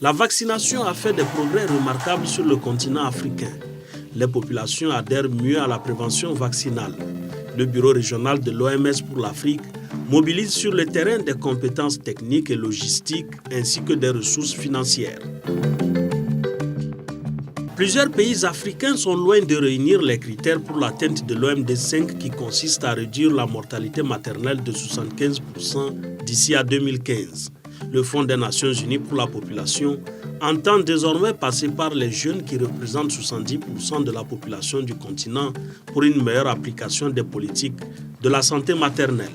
La vaccination a fait des progrès remarquables sur le continent africain. Les populations adhèrent mieux à la prévention vaccinale. Le bureau régional de l'OMS pour l'Afrique mobilise sur le terrain des compétences techniques et logistiques ainsi que des ressources financières. Plusieurs pays africains sont loin de réunir les critères pour l'atteinte de l'OMD5 qui consiste à réduire la mortalité maternelle de 75% d'ici à 2015. Le Fonds des Nations Unies pour la population entend désormais passer par les jeunes qui représentent 70% de la population du continent pour une meilleure application des politiques de la santé maternelle.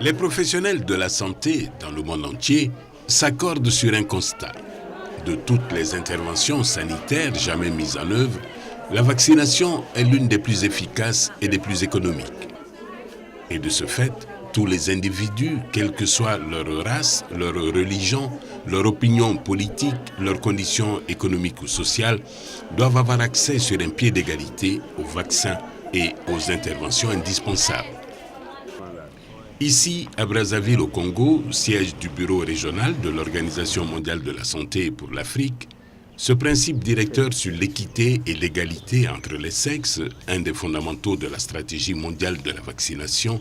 Les professionnels de la santé dans le monde entier s'accordent sur un constat. De toutes les interventions sanitaires jamais mises en œuvre, la vaccination est l'une des plus efficaces et des plus économiques. Et de ce fait, tous les individus, quelle que soit leur race, leur religion, leur opinion politique, leurs conditions économiques ou sociales, doivent avoir accès sur un pied d'égalité aux vaccins et aux interventions indispensables. Ici, à Brazzaville, au Congo, siège du bureau régional de l'Organisation mondiale de la santé pour l'Afrique, ce principe directeur sur l'équité et l'égalité entre les sexes, un des fondamentaux de la stratégie mondiale de la vaccination,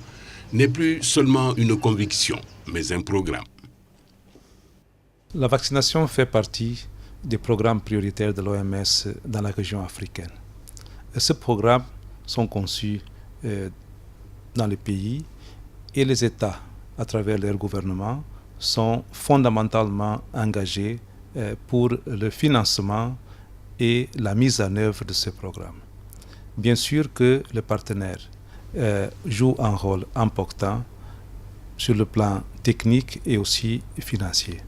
n'est plus seulement une conviction, mais un programme. La vaccination fait partie des programmes prioritaires de l'OMS dans la région africaine. Et ces programmes sont conçus dans les pays et les États, à travers leur gouvernement, sont fondamentalement engagés pour le financement et la mise en œuvre de ce programme. Bien sûr que les partenaires jouent un rôle important sur le plan technique et aussi financier.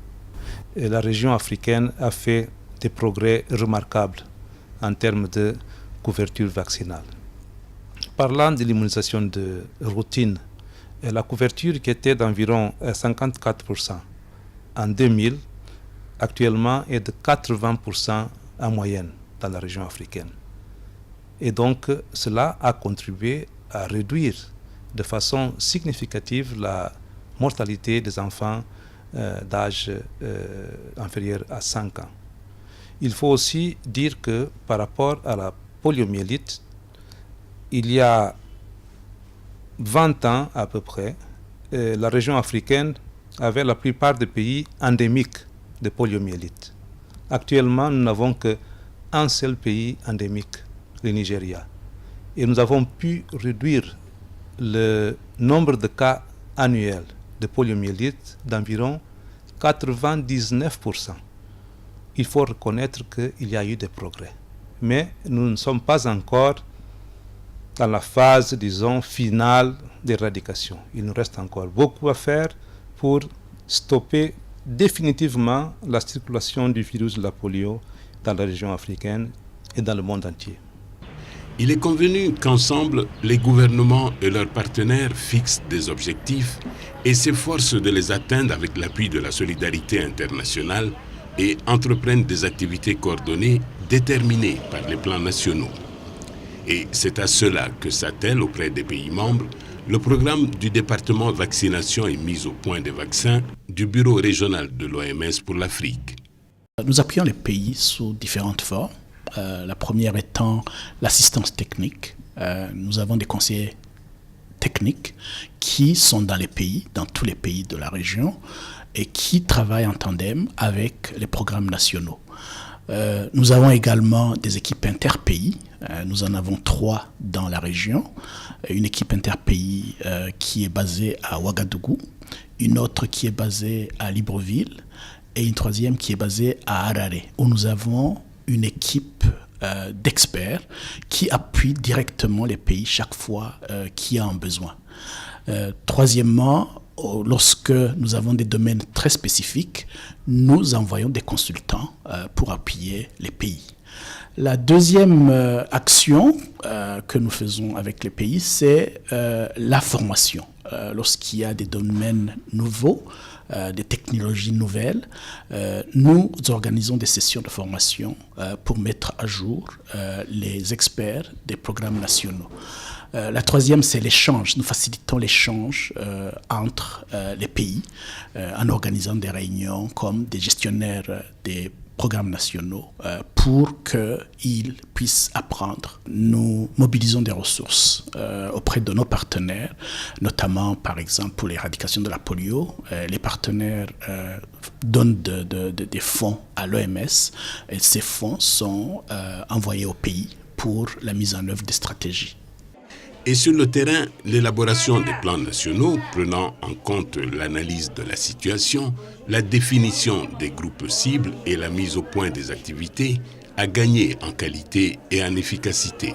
Et la région africaine a fait des progrès remarquables en termes de couverture vaccinale. Parlant de l'immunisation de routine, la couverture qui était d'environ 54% en 2000, actuellement est de 80% en moyenne dans la région africaine. Et donc, cela a contribué à réduire de façon significative la mortalité des enfants d'âge inférieur à 5 ans. Il faut aussi dire que par rapport à la poliomyélite, il y a 20 ans à peu près, la région africaine avait la plupart des pays endémiques de poliomyélite. Actuellement, nous n'avons qu'un seul pays endémique, le Nigeria. Et nous avons pu réduire le nombre de cas annuels de poliomyélite d'environ 99%. Il faut reconnaître qu'il y a eu des progrès. Mais nous ne sommes pas encore dans la phase, disons, finale d'éradication. Il nous reste encore beaucoup à faire pour stopper définitivement la circulation du virus de la polio dans la région africaine et dans le monde entier. Il est convenu qu'ensemble, les gouvernements et leurs partenaires fixent des objectifs et s'efforcent de les atteindre avec l'appui de la solidarité internationale et entreprennent des activités coordonnées déterminées par les plans nationaux. Et c'est à cela que s'attelle auprès des pays membres le programme du département vaccination et mise au point des vaccins du bureau régional de l'OMS pour l'Afrique. Nous appuyons les pays sous différentes formes. La première étant l'assistance technique. Nous avons des conseillers techniques qui sont dans les pays, dans tous les pays de la région et qui travaillent en tandem avec les programmes nationaux. Nous avons également des équipes interpays. Nous en avons 3 dans la région. Une équipe interpays qui est basée à Ouagadougou, une autre qui est basée à Libreville et une troisième qui est basée à Harare, où nous avons une équipe d'experts qui appuie directement les pays chaque fois qu'il y a un besoin. Troisièmement, lorsque nous avons des domaines très spécifiques, nous envoyons des consultants pour appuyer les pays. La deuxième action que nous faisons avec les pays, c'est la formation. Lorsqu'il y a des domaines nouveaux, des technologies nouvelles, nous organisons des sessions de formation pour mettre à jour les experts des programmes nationaux. La troisième, c'est l'échange. Nous facilitons l'échange entre les pays en organisant des réunions comme des gestionnaires des programmes nationaux pour qu'ils puissent apprendre. Nous mobilisons des ressources auprès de nos partenaires, notamment par exemple pour l'éradication de la polio. Les partenaires donnent des fonds à l'OMS et ces fonds sont envoyés au pays pour la mise en œuvre des stratégies. Et sur le terrain, l'élaboration des plans nationaux prenant en compte l'analyse de la situation, la définition des groupes cibles et la mise au point des activités a gagné en qualité et en efficacité.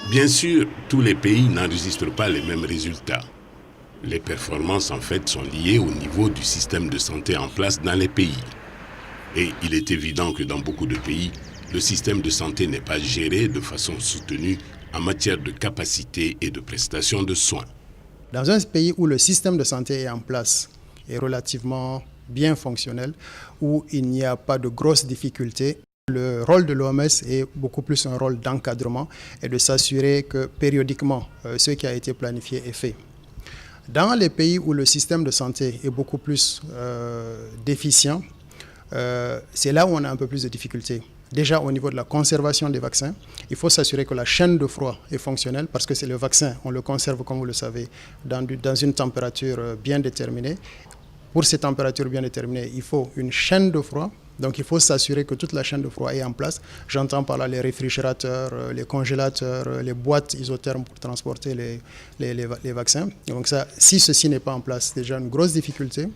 Bien sûr, tous les pays n'enregistrent pas les mêmes résultats. Les performances en fait sont liées au niveau du système de santé en place dans les pays. Et il est évident que dans beaucoup de pays, le système de santé n'est pas géré de façon soutenue en matière de capacité et de prestation de soins. Dans un pays où le système de santé est en place, est relativement bien fonctionnel, où il n'y a pas de grosses difficultés, le rôle de l'OMS est beaucoup plus un rôle d'encadrement et de s'assurer que périodiquement, ce qui a été planifié est fait. Dans les pays où le système de santé est beaucoup plus déficient, c'est là où on a un peu plus de difficultés. Déjà au niveau de la conservation des vaccins, il faut s'assurer que la chaîne de froid est fonctionnelle parce que c'est le vaccin, on le conserve comme vous le savez dans une température bien déterminée. Pour ces températures bien déterminées, il faut une chaîne de froid, donc il faut s'assurer que toute la chaîne de froid est en place. J'entends par là les réfrigérateurs, les congélateurs, les boîtes isothermes pour transporter les vaccins. Donc ça, si ceci n'est pas en place, c'est déjà une grosse difficulté.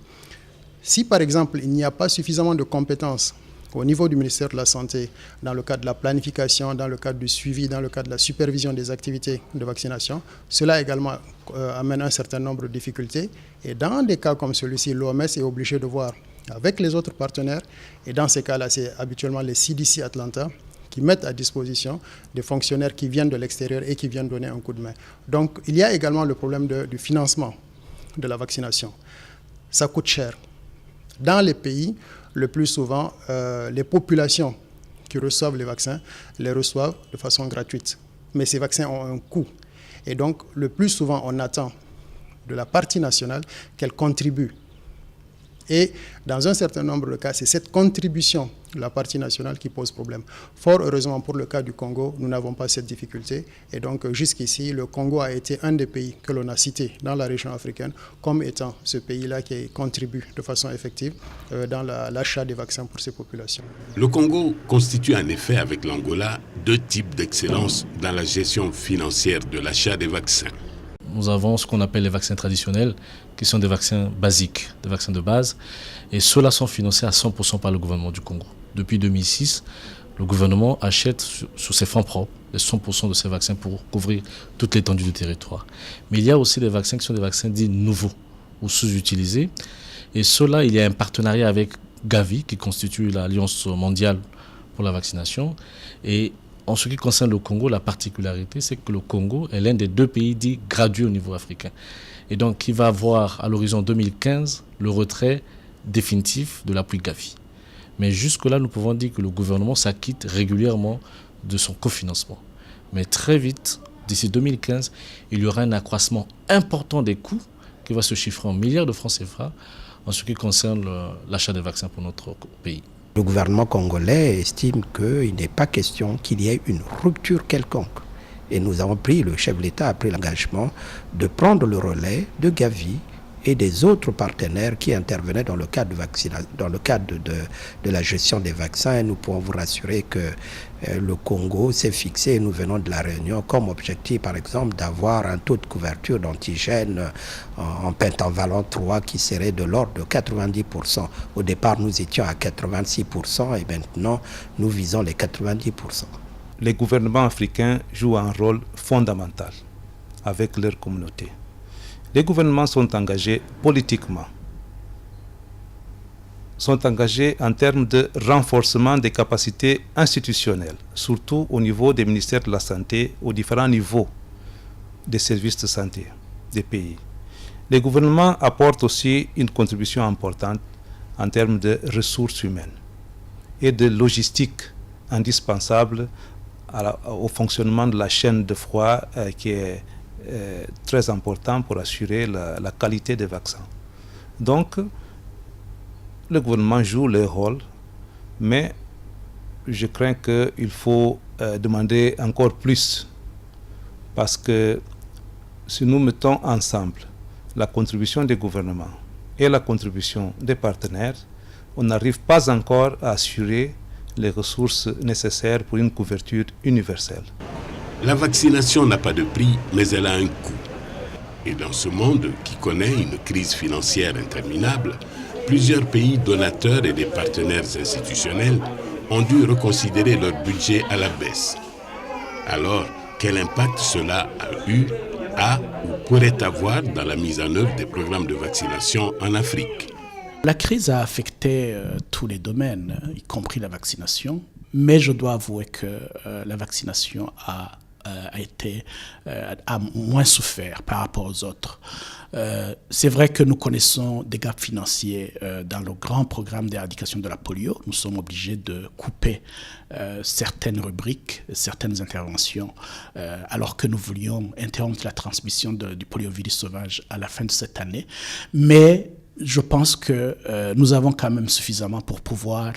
Si par exemple il n'y a pas suffisamment de compétences au niveau du ministère de la Santé, dans le cadre de la planification, dans le cadre du suivi, dans le cadre de la supervision des activités de vaccination, cela également amène un certain nombre de difficultés. Et dans des cas comme celui-ci, l'OMS est obligé de voir avec les autres partenaires, et dans ces cas-là, c'est habituellement les CDC Atlanta qui mettent à disposition des fonctionnaires qui viennent de l'extérieur et qui viennent donner un coup de main. Donc il y a également le problème du financement de la vaccination. Ça coûte cher. Dans les pays, le plus souvent, les populations qui reçoivent les vaccins les reçoivent de façon gratuite. Mais ces vaccins ont un coût. Et donc, le plus souvent, on attend de la partie nationale qu'elle contribue. Et dans un certain nombre de cas, c'est cette contribution de la partie nationale qui pose problème. Fort heureusement, pour le cas du Congo, nous n'avons pas cette difficulté. Et donc, jusqu'ici, le Congo a été un des pays que l'on a cité dans la région africaine comme étant ce pays-là qui contribue de façon effective dans l'achat des vaccins pour ces populations. Le Congo constitue en effet avec l'Angola deux types d'excellence dans la gestion financière de l'achat des vaccins. Nous avons ce qu'on appelle les vaccins traditionnels, qui sont des vaccins basiques, des vaccins de base. Et ceux-là sont financés à 100% par le gouvernement du Congo. Depuis 2006, le gouvernement achète sur ses fonds propres les 100% de ces vaccins pour couvrir toute l'étendue du territoire. Mais il y a aussi des vaccins qui sont des vaccins dits nouveaux ou sous-utilisés. Et ceux-là, il y a un partenariat avec Gavi, qui constitue l'Alliance mondiale pour la vaccination. Et en ce qui concerne le Congo, la particularité, c'est que le Congo est l'un des deux pays dits gradués au niveau africain. Et donc, il va avoir à l'horizon 2015 le retrait définitif de l'appui Gavi. Mais jusque-là, nous pouvons dire que le gouvernement s'acquitte régulièrement de son cofinancement. Mais très vite, d'ici 2015, il y aura un accroissement important des coûts qui va se chiffrer en milliards de francs CFA en ce qui concerne l'achat des vaccins pour notre pays. Le gouvernement congolais estime qu'il n'est pas question qu'il y ait une rupture quelconque. Et nous avons pris, le chef de l'État a pris l'engagement de prendre le relais de Gavi et des autres partenaires qui intervenaient dans le cadre de la gestion des vaccins. Et nous pouvons vous rassurer que le Congo s'est fixé, nous venons de la Réunion, comme objectif par exemple d'avoir un taux de couverture d'antigènes en pentavalent 3 qui serait de l'ordre de 90%. Au départ, nous étions à 86% et maintenant, nous visons les 90%. Les gouvernements africains jouent un rôle fondamental avec leur communauté. Les gouvernements sont engagés politiquement sont engagés en termes de renforcement des capacités institutionnelles, surtout au niveau des ministères de la Santé, aux différents niveaux des services de santé des pays. Les gouvernements apportent aussi une contribution importante en termes de ressources humaines et de logistique indispensable au fonctionnement de la chaîne de froid qui est très important pour assurer la qualité des vaccins. Donc, le gouvernement joue leur rôle, mais je crains qu'il faut demander encore plus, parce que si nous mettons ensemble la contribution des gouvernements et la contribution des partenaires, on n'arrive pas encore à assurer les ressources nécessaires pour une couverture universelle. La vaccination n'a pas de prix, mais elle a un coût. Et dans ce monde qui connaît une crise financière interminable, plusieurs pays donateurs et des partenaires institutionnels ont dû reconsidérer leur budget à la baisse. Alors, quel impact cela a ou pourrait avoir dans la mise en œuvre des programmes de vaccination en Afrique? La crise a affecté tous les domaines, y compris la vaccination, mais je dois avouer que la vaccination a moins souffert par rapport aux autres. C'est vrai que nous connaissons des gaps financiers dans le grand programme d'éradication de la polio. Nous sommes obligés de couper certaines rubriques, certaines interventions, alors que nous voulions interrompre la transmission du poliovirus sauvage à la fin de cette année. Mais je pense que nous avons quand même suffisamment pour pouvoir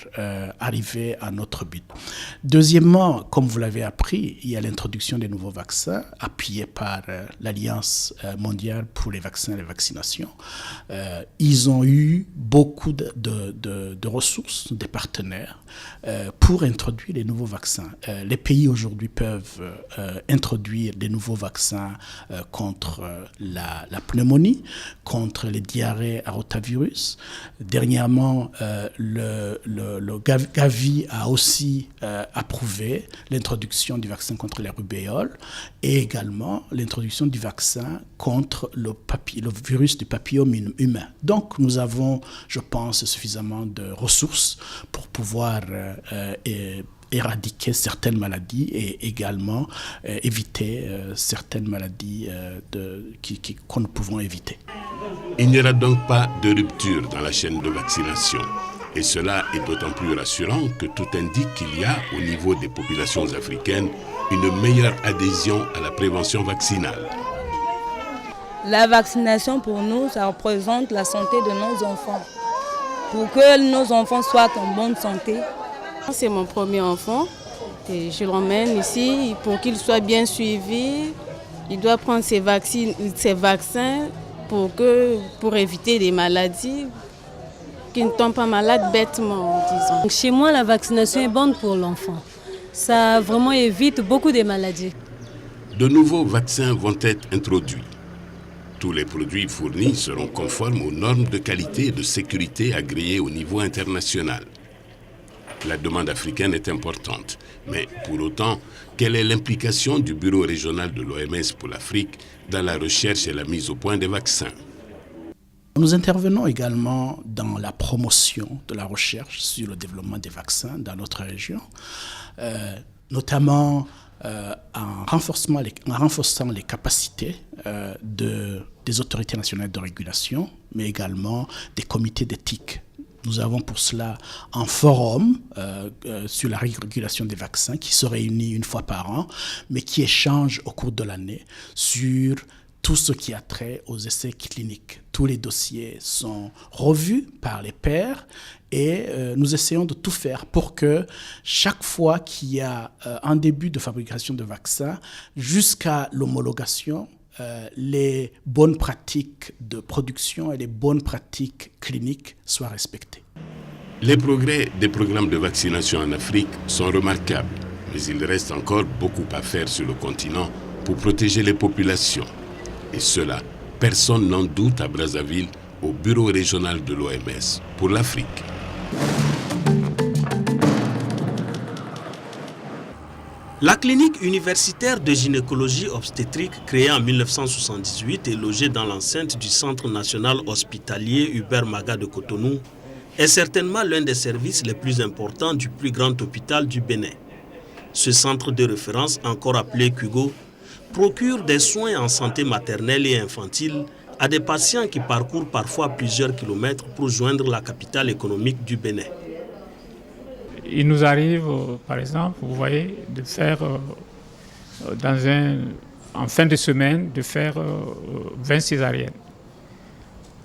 arriver à notre but. Deuxièmement, comme vous l'avez appris, il y a l'introduction des nouveaux vaccins appuyés par l'Alliance mondiale pour les vaccins et les vaccinations. Ils ont eu beaucoup de ressources, des partenaires, pour introduire les nouveaux vaccins. Les pays aujourd'hui peuvent introduire des nouveaux vaccins contre la pneumonie, contre les diarrhées à rotavirus. Dernièrement, le Gavi a aussi approuvé l'introduction du vaccin contre la rubéole et également l'introduction du vaccin contre le virus du papillome humain. Donc, nous avons, je pense, suffisamment de ressources pour pouvoir éradiquer certaines maladies et également éviter certaines maladies qu'on ne pouvons éviter. Il n'y aura donc pas de rupture dans la chaîne de vaccination. Et cela est d'autant plus rassurant que tout indique qu'il y a, au niveau des populations africaines, une meilleure adhésion à la prévention vaccinale. La vaccination pour nous, ça représente la santé de nos enfants. Pour que nos enfants soient en bonne santé. C'est mon premier enfant et je l'emmène ici pour qu'il soit bien suivi. Il doit prendre ses vaccins pour éviter des maladies, qu'il ne tombe pas malade bêtement, disons. Donc chez moi, la vaccination est bonne pour l'enfant. Ça vraiment évite beaucoup de maladies. De nouveaux vaccins vont être introduits. Tous les produits fournis seront conformes aux normes de qualité et de sécurité agréées au niveau international. La demande africaine est importante, mais pour autant, quelle est l'implication du bureau régional de l'OMS pour l'Afrique dans la recherche et la mise au point des vaccins? Nous intervenons également dans la promotion de la recherche sur le développement des vaccins dans notre région, notamment en renforçant les capacités des autorités nationales de régulation, mais également des comités d'éthique. Nous avons pour cela un forum sur la régulation des vaccins qui se réunit une fois par an, mais qui échange au cours de l'année sur tout ce qui a trait aux essais cliniques. Tous les dossiers sont revus par les pairs et nous essayons de tout faire pour que chaque fois qu'il y a un début de fabrication de vaccins jusqu'à l'homologation, les bonnes pratiques de production et les bonnes pratiques cliniques soient respectées. Les progrès des programmes de vaccination en Afrique sont remarquables, mais il reste encore beaucoup à faire sur le continent pour protéger les populations. Et cela, personne n'en doute à Brazzaville, au bureau régional de l'OMS pour l'Afrique. La clinique universitaire de gynécologie obstétrique créée en 1978 et logée dans l'enceinte du Centre national hospitalier Hubert Maga de Cotonou est certainement l'un des services les plus importants du plus grand hôpital du Bénin. Ce centre de référence, encore appelé Cugo, procure des soins en santé maternelle et infantile à des patients qui parcourent parfois plusieurs kilomètres pour joindre la capitale économique du Bénin. Il nous arrive, par exemple, vous voyez, de faire, en fin de semaine, de faire 20 césariennes.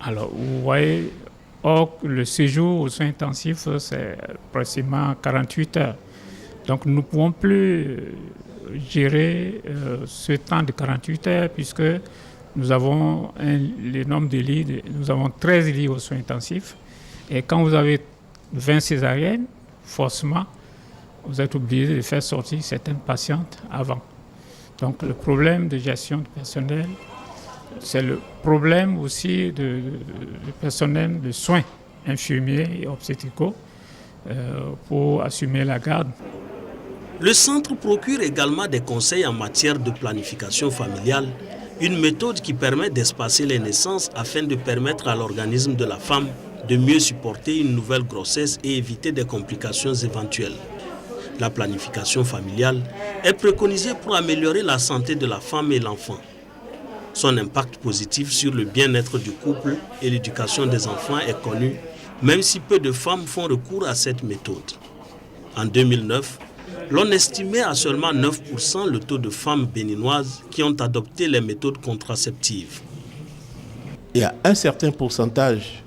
Alors, vous voyez, le séjour aux soins intensifs, c'est pratiquement 48 heures. Donc, nous ne pouvons plus gérer ce temps de 48 heures puisque nous avons le nombre de lits, nous avons 13 lits aux soins intensifs. Et quand vous avez 20 césariennes, forcément, vous êtes obligé de faire sortir certaines patientes avant. Donc, le problème de gestion du personnel, c'est le problème aussi de personnel de soins infirmiers et obstétricaux pour assumer la garde. Le centre procure également des conseils en matière de planification familiale, une méthode qui permet d'espacer les naissances afin de permettre à l'organisme de la femme de mieux supporter une nouvelle grossesse et éviter des complications éventuelles. La planification familiale est préconisée pour améliorer la santé de la femme et l'enfant. Son impact positif sur le bien-être du couple et l'éducation des enfants est connu, même si peu de femmes font recours à cette méthode. En 2009, l'on estimait à seulement 9% le taux de femmes béninoises qui ont adopté les méthodes contraceptives. Il y a un certain pourcentage,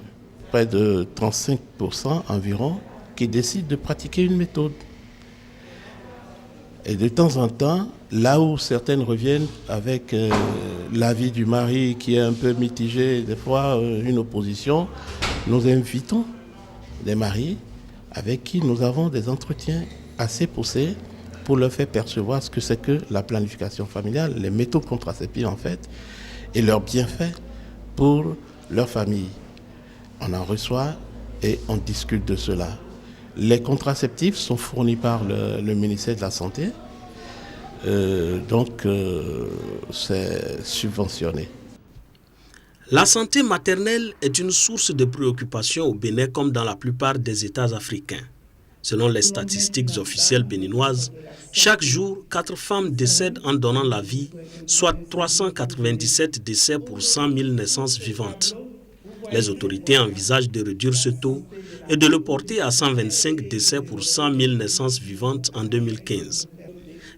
près de 35% environ, qui décident de pratiquer une méthode. Et de temps en temps, là où certaines reviennent avec l'avis du mari qui est un peu mitigé, des fois une opposition, nous invitons des maris avec qui nous avons des entretiens assez poussés pour leur faire percevoir ce que c'est que la planification familiale, les méthodes contraceptives en fait, et leurs bienfaits pour leur famille. On en reçoit et on discute de cela. Les contraceptifs sont fournis par le ministère de la Santé, donc c'est subventionné. La santé maternelle est une source de préoccupation au Bénin comme dans la plupart des États africains. Selon les statistiques officielles béninoises, chaque jour, 4 femmes décèdent en donnant la vie, soit 397 décès pour 100 000 naissances vivantes. Les autorités envisagent de réduire ce taux et de le porter à 125 décès pour 100 000 naissances vivantes en 2015.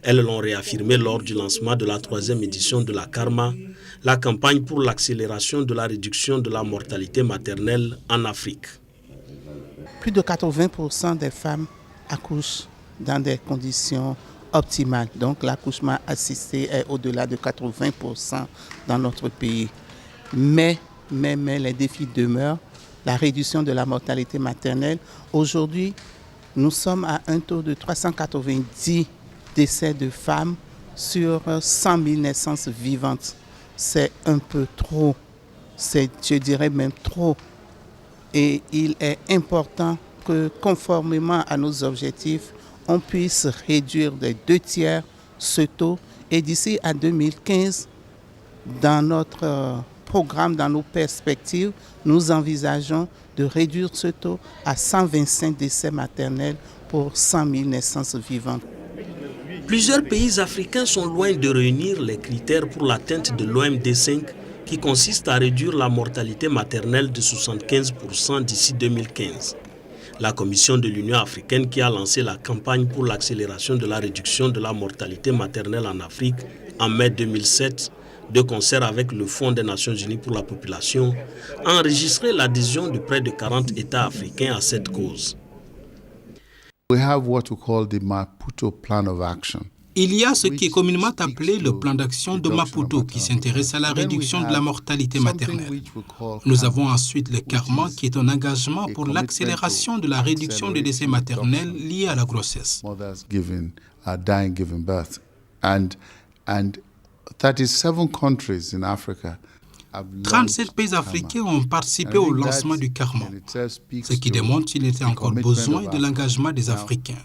Elles l'ont réaffirmé lors du lancement de la 3e édition de la CARMA, la campagne pour l'accélération de la réduction de la mortalité maternelle en Afrique. Plus de 80% des femmes accouchent dans des conditions optimales. Donc l'accouchement assisté est au-delà de 80% dans notre pays. Mais les défis demeurent. La réduction de la mortalité maternelle. Aujourd'hui, nous sommes à un taux de 390 décès de femmes sur 100 000 naissances vivantes. C'est un peu trop. C'est, je dirais même trop. Et il est important que, conformément à nos objectifs, on puisse réduire de 2/3 ce taux. Et d'ici à 2015, dans notre programme, dans nos perspectives, nous envisageons de réduire ce taux à 125 décès maternels pour 100 000 naissances vivantes. Plusieurs pays africains sont loin de réunir les critères pour l'atteinte de l'OMD5 qui consiste à réduire la mortalité maternelle de 75% d'ici 2015. La Commission de l'Union africaine qui a lancé la campagne pour l'accélération de la réduction de la mortalité maternelle en Afrique en mai 2007, de concert avec le Fonds des Nations Unies pour la population, a enregistré l'adhésion de près de 40 États africains à cette cause. We have what we call the Maputo Plan of Action. Il y a ce qui est communément appelé le plan d'action de Maputo qui s'intéresse à la réduction de la mortalité maternelle. Nous avons ensuite le CARMA qui est un engagement pour l'accélération de la réduction des décès maternels liés à la grossesse. 37 pays africains ont participé au lancement du CARMA, ce qui démontre qu'il était encore besoin de l'engagement des Africains.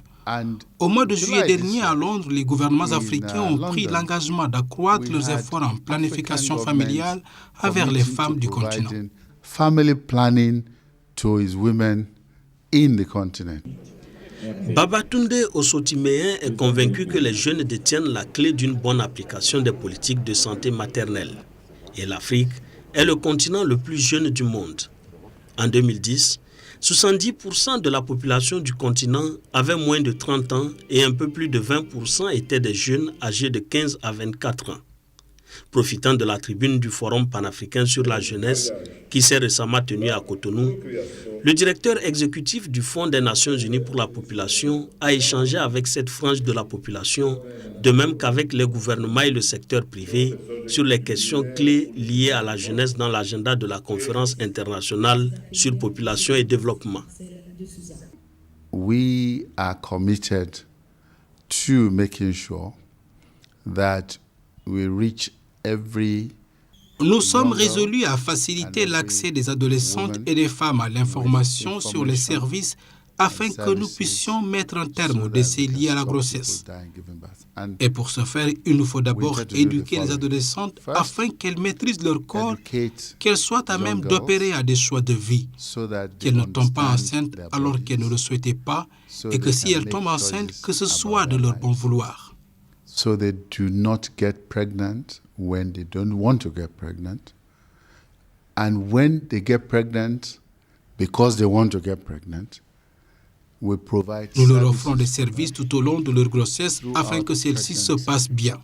Au mois de juillet dernier, à Londres, les gouvernements africains ont pris l'engagement d'accroître leurs efforts en planification familiale envers les femmes du continent. Family planning to its women in the continent. Babatunde Osotiméen est convaincu que les jeunes détiennent la clé d'une bonne application des politiques de santé maternelle. Et l'Afrique est le continent le plus jeune du monde. En 2010, 70% de la population du continent avait moins de 30 ans et un peu plus de 20% étaient des jeunes âgés de 15 à 24 ans. Profitant de la tribune du Forum panafricain sur la jeunesse qui s'est récemment tenu à Cotonou, le directeur exécutif du Fonds des Nations Unies pour la population a échangé avec cette frange de la population, de même qu'avec les gouvernements et le secteur privé, sur les questions clés liées à la jeunesse dans l'agenda de la conférence internationale sur population et développement. We are committed to making sure that we reach Nous sommes résolus à faciliter l'accès des adolescentes et des femmes à l'information sur les services afin que nous puissions mettre un terme aux décès liés à la grossesse. Et pour ce faire, il nous faut d'abord éduquer les adolescentes afin qu'elles maîtrisent leur corps, qu'elles soient à même d'opérer à des choix de vie, qu'elles ne tombent pas enceintes alors qu'elles ne le souhaitaient pas et que si elles tombent enceintes, que ce soit de leur bon vouloir. So they do not get pregnant when they don't want to get pregnant. And when they get pregnant, because they want to get pregnant, we provide Nous leur offrons des services tout au long de leur grossesse afin que celle-ci se passe bien.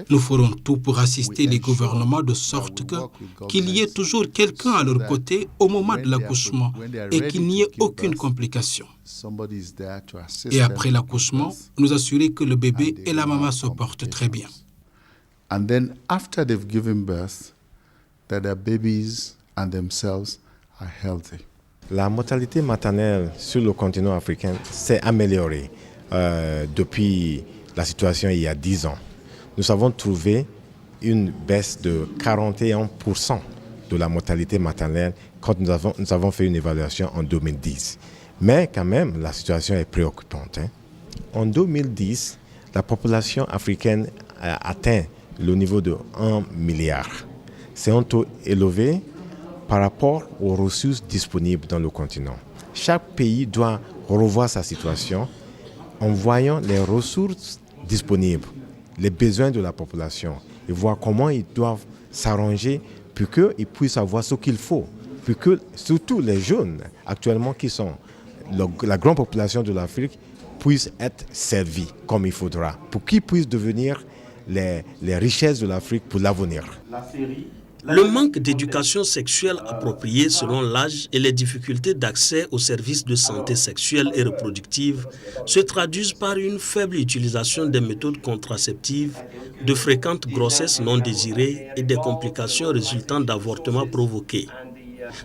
Nous ferons tout pour assister les gouvernements de sorte qu'il y ait toujours quelqu'un à leur côté au moment de l'accouchement et qu'il n'y ait aucune complication. Et après l'accouchement, nous assurer que le bébé et la maman se portent très bien. And then after they've given birth, that their babies and themselves are healthy. La mortalité maternelle sur le continent africain s'est améliorée depuis la situation il y a 10 ans. Nous avons trouvé une baisse de 41% de la mortalité maternelle quand nous avons fait une évaluation en 2010. Mais quand même, la situation est préoccupante. En 2010, la population africaine a atteint le niveau de 1 milliard. C'est un taux élevé par rapport aux ressources disponibles dans le continent. Chaque pays doit revoir sa situation en voyant les ressources disponibles, les besoins de la population et voir comment ils doivent s'arranger pour qu'ils puissent avoir ce qu'il faut, pour que surtout les jeunes actuellement qui sont la grande population de l'Afrique puissent être servis comme il faudra, pour qu'ils puissent devenir les richesses de l'Afrique pour l'avenir. Le manque d'éducation sexuelle appropriée selon l'âge et les difficultés d'accès aux services de santé sexuelle et reproductive se traduisent par une faible utilisation des méthodes contraceptives, de fréquentes grossesses non désirées et des complications résultant d'avortements provoqués.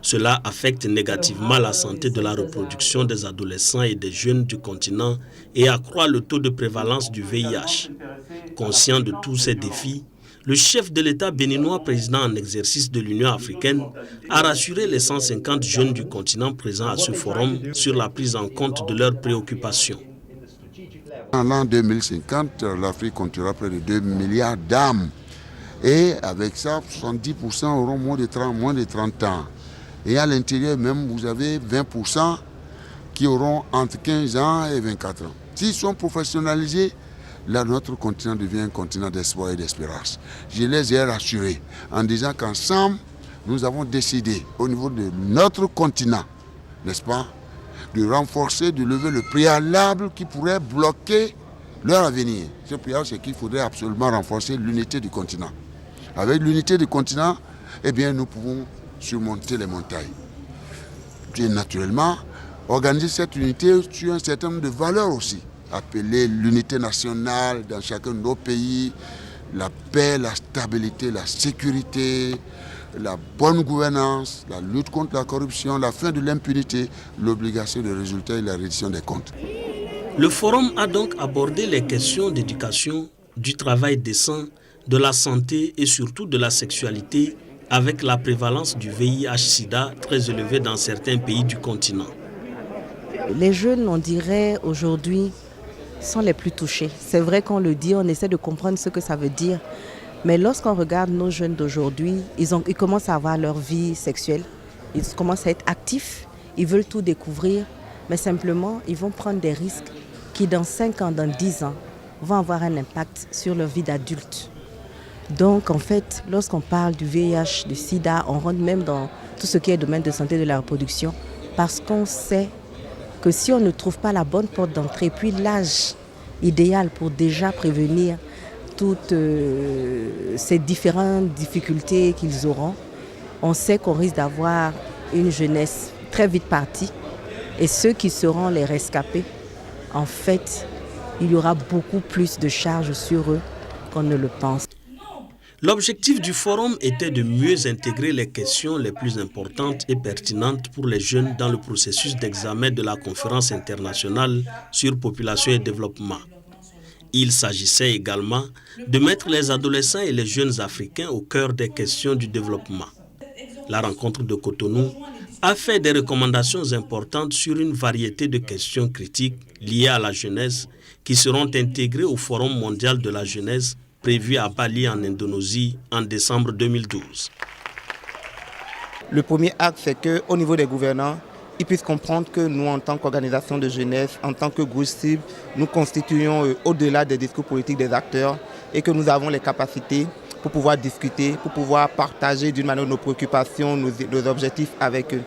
Cela affecte négativement la santé de la reproduction des adolescents et des jeunes du continent et accroît le taux de prévalence du VIH. Conscient de tous ces défis, le chef de l'État béninois, président en exercice de l'Union africaine, a rassuré les 150 jeunes du continent présents à ce forum sur la prise en compte de leurs préoccupations. En l'an 2050, l'Afrique comptera près de 2 milliards d'âmes. Et avec ça, 70% auront moins de 30 ans. Et à l'intérieur même, vous avez 20% qui auront entre 15 ans et 24 ans. S'ils sont professionnalisés, là, notre continent devient un continent d'espoir et d'espérance. Je les ai rassurés en disant qu'ensemble, nous avons décidé au niveau de notre continent, n'est-ce pas, de renforcer, de lever le préalable qui pourrait bloquer leur avenir. Ce préalable, c'est qu'il faudrait absolument renforcer l'unité du continent. Avec l'unité du continent, eh bien, nous pouvons surmonter les montagnes. Et naturellement, organiser cette unité sur un certain nombre de valeurs aussi. Appeler l'unité nationale dans chacun de nos pays, la paix, la stabilité, la sécurité, la bonne gouvernance, la lutte contre la corruption, la fin de l'impunité, l'obligation de résultats et la reddition des comptes. Le forum a donc abordé les questions d'éducation, du travail décent, de la santé et surtout de la sexualité, avec la prévalence du VIH-Sida très élevée dans certains pays du continent. Les jeunes, on dirait aujourd'hui, sont les plus touchés. C'est vrai qu'on le dit, on essaie de comprendre ce que ça veut dire. Mais lorsqu'on regarde nos jeunes d'aujourd'hui, ils commencent à avoir leur vie sexuelle. Ils commencent à être actifs. ils veulent tout découvrir, mais simplement, ils vont prendre des risques qui, dans 5 ans, dans 10 ans, vont avoir un impact sur leur vie d'adulte. Donc, en fait, lorsqu'on parle du VIH, du sida, on rentre même dans tout ce qui est domaine de santé de la reproduction, parce qu'on sait que si on ne trouve pas la bonne porte d'entrée, puis l'âge idéal pour déjà prévenir toutes ces différentes difficultés qu'ils auront, on sait qu'on risque d'avoir une jeunesse très vite partie. Et ceux qui seront les rescapés, en fait, il y aura beaucoup plus de charges sur eux qu'on ne le pense. L'objectif du forum était de mieux intégrer les questions les plus importantes et pertinentes pour les jeunes dans le processus d'examen de la conférence internationale sur population et développement. Il s'agissait également de mettre les adolescents et les jeunes africains au cœur des questions du développement. La rencontre de Cotonou a fait des recommandations importantes sur une variété de questions critiques liées à la jeunesse qui seront intégrées au Forum mondial de la jeunesse prévu à Bali en Indonésie en décembre 2012. Le premier acte, c'est qu'au niveau des gouvernants, ils puissent comprendre que nous, en tant qu'organisation de jeunesse, en tant que groupe cible, nous constituons au-delà des discours politiques des acteurs et que nous avons les capacités pour pouvoir discuter, pour pouvoir partager d'une manière nos préoccupations, nos objectifs avec eux.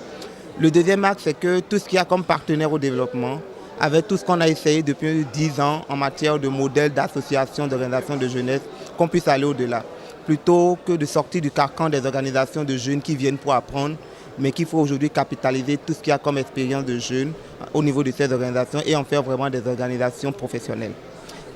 Le deuxième axe, c'est que tout ce qu'il y a comme partenaire au développement, avec tout ce qu'on a essayé depuis 10 ans en matière de modèles d'associations, d'organisations de jeunesse, qu'on puisse aller au-delà. Plutôt que de sortir du carcan des organisations de jeunes qui viennent pour apprendre, mais qu'il faut aujourd'hui capitaliser tout ce qu'il y a comme expérience de jeunes au niveau de ces organisations et en faire vraiment des organisations professionnelles.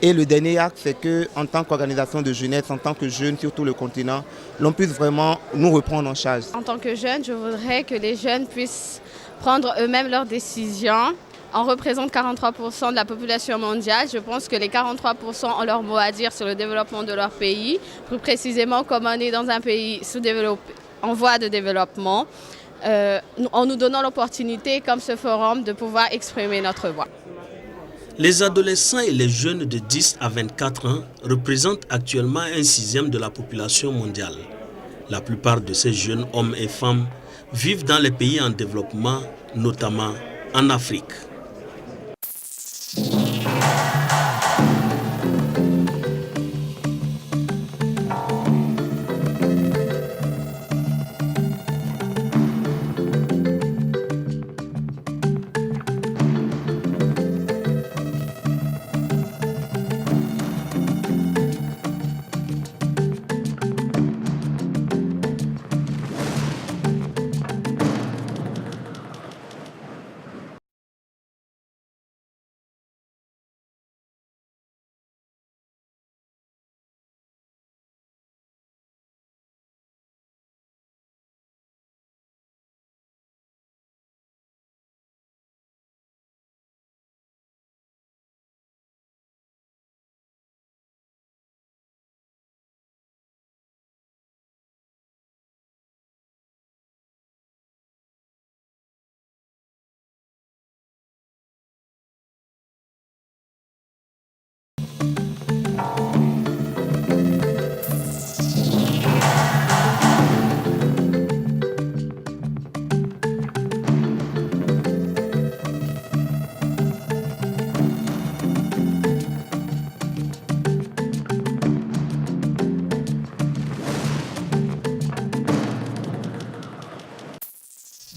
Et le dernier acte, c'est qu'en tant qu'organisation de jeunesse, en tant que jeunes sur tout le continent, l'on puisse vraiment nous reprendre en charge. En tant que jeune, je voudrais que les jeunes puissent prendre eux-mêmes leurs décisions. On représente 43% de la population mondiale. Je pense que les 43% ont leur mot à dire sur le développement de leur pays. Plus précisément, comme on est dans un pays sous-développé, en voie de développement, en nous donnant l'opportunité, comme ce forum, de pouvoir exprimer notre voix. Les adolescents et les jeunes de 10 à 24 ans représentent actuellement 1/6 de la population mondiale. La plupart de ces jeunes hommes et femmes vivent dans les pays en développement, notamment en Afrique.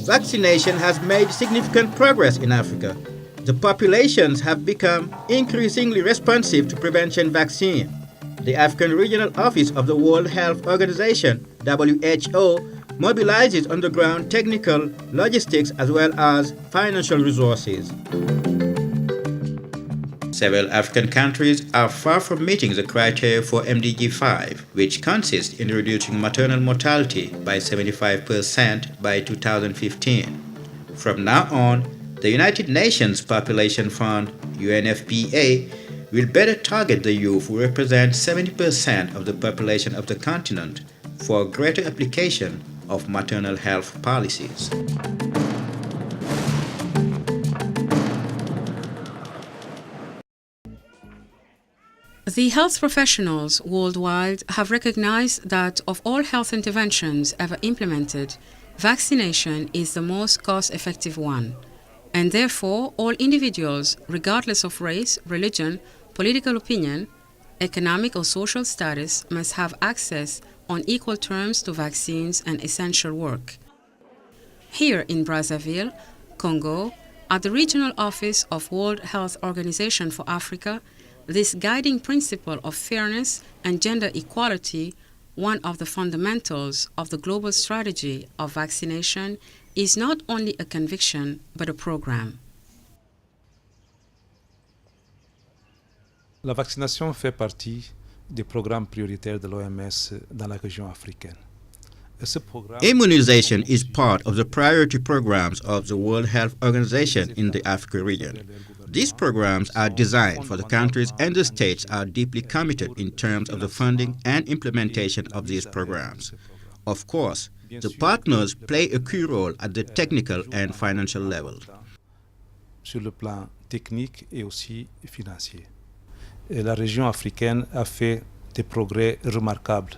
Vaccination has made significant progress in Africa. The populations have become increasingly responsive to prevention vaccine. The African Regional Office of the World Health Organization, WHO, mobilizes on-the-ground technical, logistics, as well as financial resources. Several African countries are far from meeting the criteria for MDG 5, which consists in reducing maternal mortality by 75% by 2015. From now on, the United Nations Population Fund, UNFPA, will better target the youth who represent 70% of the population of the continent for greater application of maternal health policies. The health professionals worldwide have recognized that of all health interventions ever implemented, vaccination is the most cost-effective one, and therefore all individuals, regardless of race, religion, political opinion, economic or social status, must have access on equal terms to vaccines and essential work. Here in Brazzaville, Congo, at the Regional Office of World Health Organization for Africa, this guiding principle of fairness and gender equality, one of the fundamentals of the global strategy of vaccination, is not only a conviction but a program. La vaccination fait partie des programmes prioritaires de l'OMS dans la région africaine. Immunization is part of the priority programs of the World Health Organization in the Africa region. These programs are designed for the countries, and the states are deeply committed in terms of the funding and implementation of these programs. Of course, the partners play a key role at the technical and financial level. Sur le plan technique et aussi financier. Et la région africaine a fait des progrès remarquables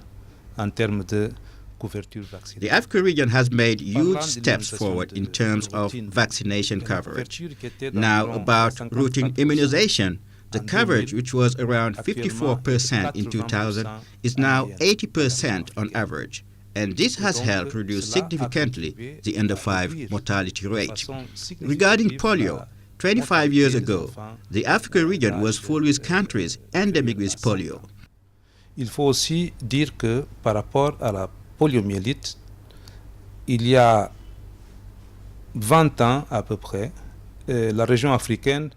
en termes de couverture vaccinale. The Africa region has made huge steps forward in terms of vaccination coverage. Now, about routine immunization, the coverage, which was around 54% in 2000, is now 80% on average. And this has helped reduce significantly the under-5 mortality rate. Regarding polio, 25 years ago, the Africa region was full with countries endemic with polio. Il faut aussi dire que par rapport à la poliomyélite, il y a 20 ans à peu près, la région africaine.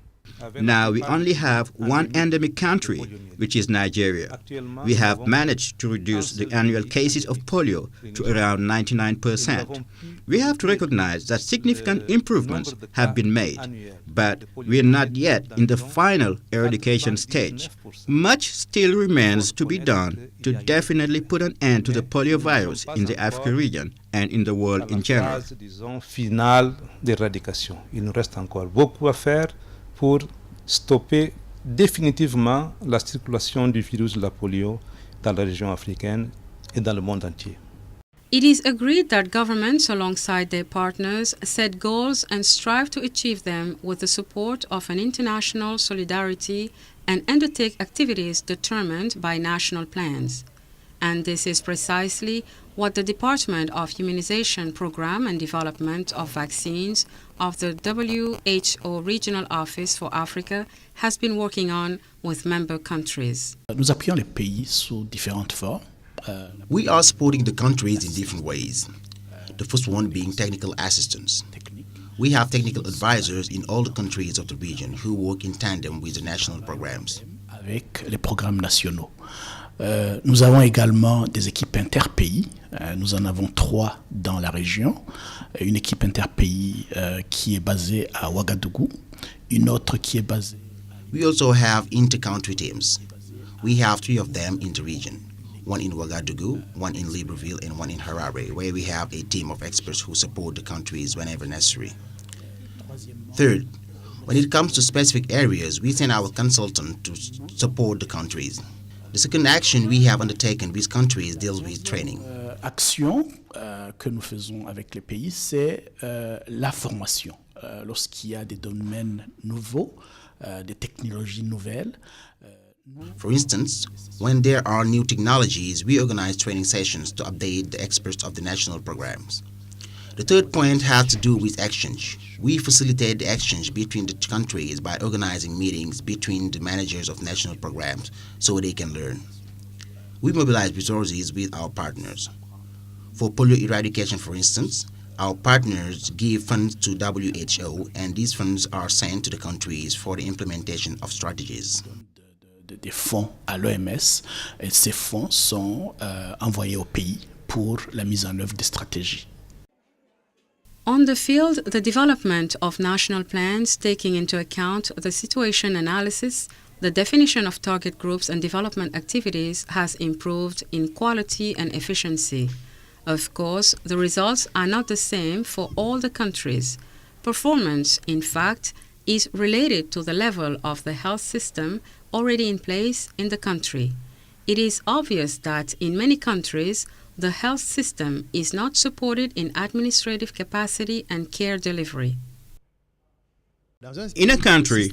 Now we only have one endemic country, which is Nigeria. We have managed to reduce the annual cases of polio to around 99%. We have to recognize that significant improvements have been made, but we are not yet in the final eradication stage. Much still remains to be done to definitely put an end to the polio virus in the Africa region and in the world in general. Finale d'éradication. Il nous reste encore beaucoup à faire pour stopper définitivement la circulation du virus de la polio dans la région africaine et dans le monde entier. It is agreed that governments, alongside their partners, set goals and strive to achieve them with the support of an international solidarity and undertake activities determined by national plans. And this is precisely what the Department of Immunization Program and Development of Vaccines of the WHO Regional Office for Africa has been working on with member countries. Nous appuyons les pays sous différentes formes. We are supporting the countries in different ways. The first one being technical assistance. We have technical advisors in all the countries of the region who work in tandem with the national programs. Avec les programmes nationaux. Nous avons également des équipes interpays. Nous en avons 3 dans la région. Une équipe interpays qui est basée à Ouagadougou. Une autre qui est basée... We also have inter-country teams. We have 3 of them in the region. One in Ouagadougou, one in Libreville, and one in Harare, where we have a team of experts who support the countries whenever necessary. Third, when it comes to specific areas, we send our consultant to support the countries. The second action we have undertaken with countries deals with training. Action que nous faisons avec les pays, c'est la formation. Lorsqu'il y a des domaines nouveaux, des technologies nouvelles. For instance, when there are new technologies, we organize training sessions to update the experts of the national programs. The third point has to do with exchange. We facilitate the exchange between the countries by organizing meetings between the managers of national programs so they can learn. We mobilize resources with our partners. For polio eradication, for instance, our partners give funds to WHO, and these funds are sent to the countries for the implementation of strategies. Des fonds à l'OMS, et ces fonds sont envoyés au pays pour la mise en œuvre des stratégies. On the field, the development of national plans taking into account the situation analysis, the definition of target groups and development activities has improved in quality and efficiency. Of course, the results are not the same for all the countries. Performance, in fact, is related to the level of the health system already in place in the country. It is obvious that in many countries, the health system is not supported in administrative capacity and care delivery. In a country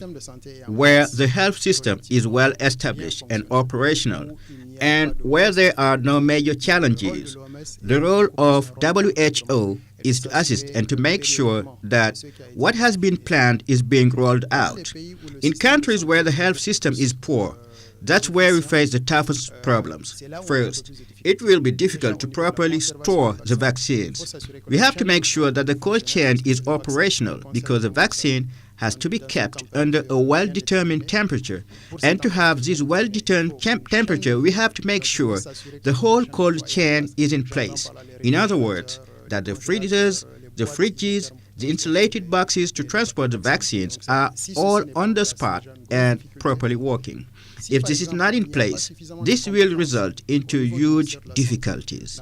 where the health system is well established and operational, and where there are no major challenges, the role of WHO is to assist and to make sure that what has been planned is being rolled out. In countries where the health system is poor, that's where we face the toughest problems. First, it will be difficult to properly store the vaccines. We have to make sure that the cold chain is operational because the vaccine has to be kept under a well-determined temperature, and to have this well-determined temperature, we have to make sure the whole cold chain is in place. In other words, that the freezers, the fridges, the insulated boxes to transport the vaccines are all on the spot and properly working. If this is not in place, this will result into huge difficulties.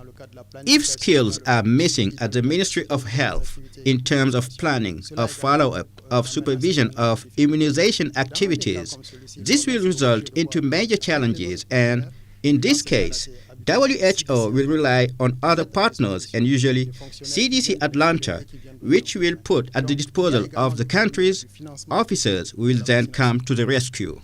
If skills are missing at the Ministry of Health in terms of planning, of follow-up, of supervision of immunization activities, this will result into major challenges, and in this case, WHO will rely on other partners and usually CDC Atlanta, which will put at the disposal of the country's officers who will then come to the rescue.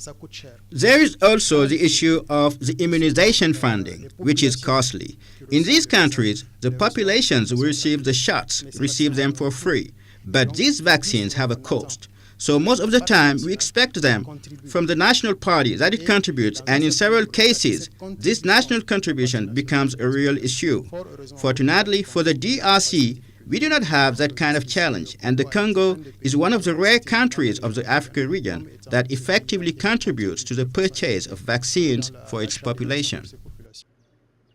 There is also the issue of the immunization funding, which is costly. In these countries, the populations who receive the shots receive them for free, but these vaccines have a cost. So most of the time, we expect them from the national party that it contributes, and in several cases, this national contribution becomes a real issue. Fortunately, for the DRC, we do not have that kind of challenge, and the Congo is one of the rare countries of the African region that effectively contributes to the purchase of vaccines for its population.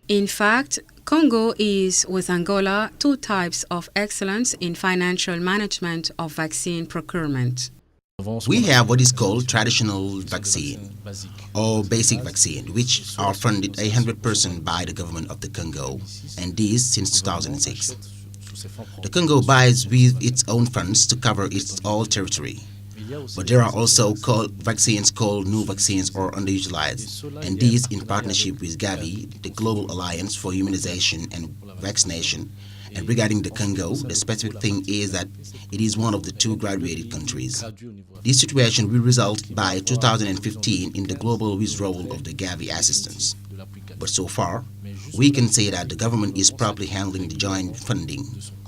In fact, Congo is, with Angola, two types of excellence in financial management of vaccine procurement. We have what is called traditional vaccine or basic vaccine, which are funded 100% by the government of the Congo, and this since 2006. The Congo buys with its own funds to cover its all territory. But there are also vaccines called new vaccines or underutilized, and these in partnership with Gavi, the Global Alliance for Immunization and Vaccination. And regarding the Congo, the specific thing is that it is one of the two graduated countries. This situation will result by 2015 in the global withdrawal of the Gavi assistance. But so far, we can say that the government is properly handling the joint funding.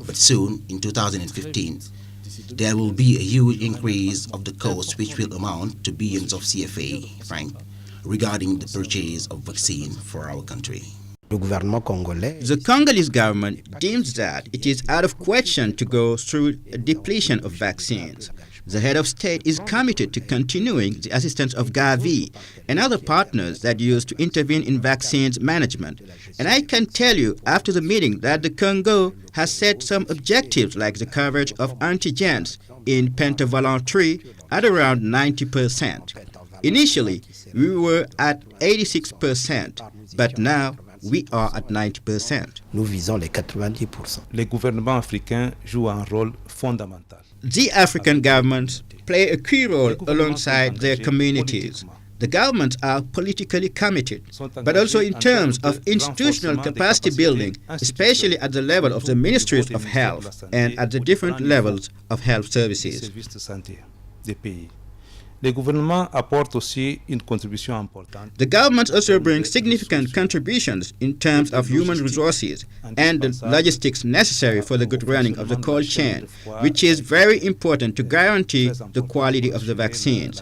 But soon, in 2015, there will be a huge increase of the cost, which will amount to billions of CFA franc regarding the purchase of vaccine for our country. The Congolese government deems that it is out of question to go through a depletion of vaccines. The head of state is committed to continuing the assistance of Gavi and other partners that used to intervene in vaccines management. And I can tell you after the meeting that the Congo has set some objectives like the coverage of antigens in pentavalent 3 at around 90%. Initially, we were at 86%, but now we are at 90%. Nous visons les 90%. Les gouvernements africains jouent un rôle fondamental. The African governments play a key role alongside their communities. The governments are politically committed, but also in terms of institutional capacity building, especially at the level of the ministries of health and at the different levels of health services. Les gouvernements apportent aussi une contribution importante. The governments also bring significant contributions in terms of human resources and the logistics necessary for the good running of the cold chain, which is very important to guarantee the quality of the vaccines.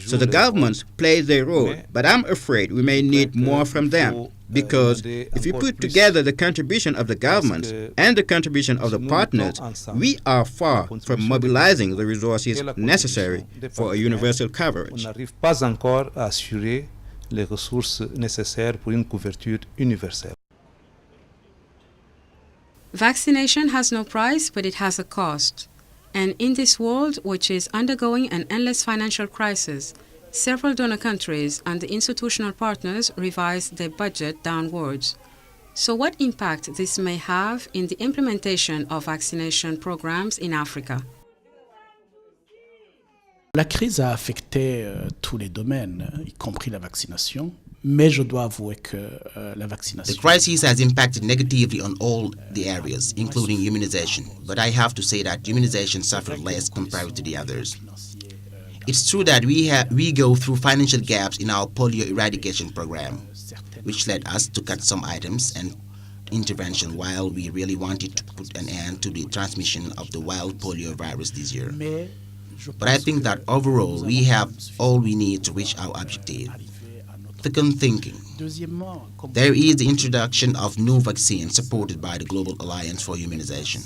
So the governments play their role, but I'm afraid we may need more from them, because if you put together the contribution of the governments and the contribution of the partners, we are far from mobilizing the resources necessary for a universal coverage. On n'arrive pas encore à assurer les ressources nécessaires pour une couverture universelle. Vaccination has no price, but it has a cost. And in this world, which is undergoing an endless financial crisis, several donor countries and the institutional partners revised their budget downwards. So what impact this may have in the implementation of vaccination programs in Africa? La crise a affecté tous les domaines, y compris la vaccination, Mais je dois avouer que la vaccination... The crisis has impacted negatively on all the areas, including immunization. But I have to say that immunization suffered less compared to the others. It's true that we go through financial gaps in our polio eradication program, which led us to cut some items and intervention while we really wanted to put an end to the transmission of the wild polio virus this year. But I think that overall we have all we need to reach our objective. Second thinking. There is the introduction of new vaccines supported by the Global Alliance for Immunization.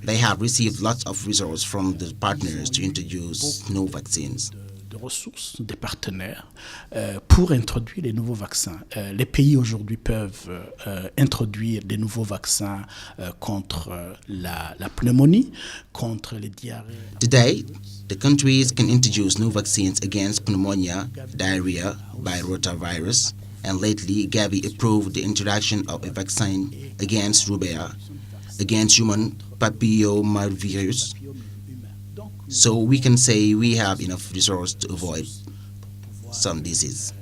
They have received lots of resources from the partners to introduce new vaccines. De ressources des partenaires pour introduire les nouveaux vaccins. Les pays aujourd'hui peuvent introduire des nouveaux vaccins contre la pneumonie, contre les diarrhées. Today, the countries can introduce new vaccines against pneumonia, diarrhea by rotavirus, and lately Gavi approved the introduction of a vaccine against rubella, against human papillomavirus. So we can say we have enough resources to avoid some diseases.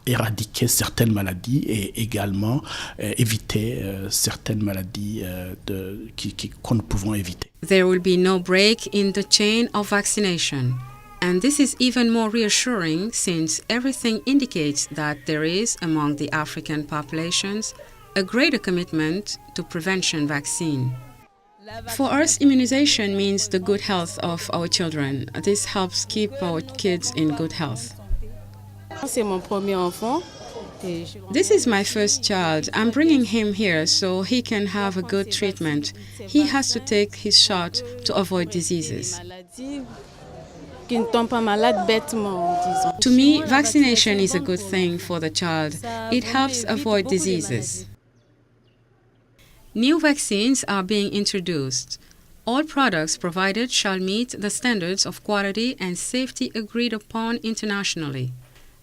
Éradiquer certaines maladies et également éviter certaines maladies qu'on ne pouvons éviter. There will be no break in the chain of vaccination. And this is even more reassuring since everything indicates that there is, among the African populations, a greater commitment to prevention vaccine. For us, immunization means the good health of our children. This helps keep our kids in good health. This is my first child. I'm bringing him here so he can have a good treatment. He has to take his shot to avoid diseases. To me, vaccination is a good thing for the child. It helps avoid diseases. New vaccines are being introduced. All products provided shall meet the standards of quality and safety agreed upon internationally.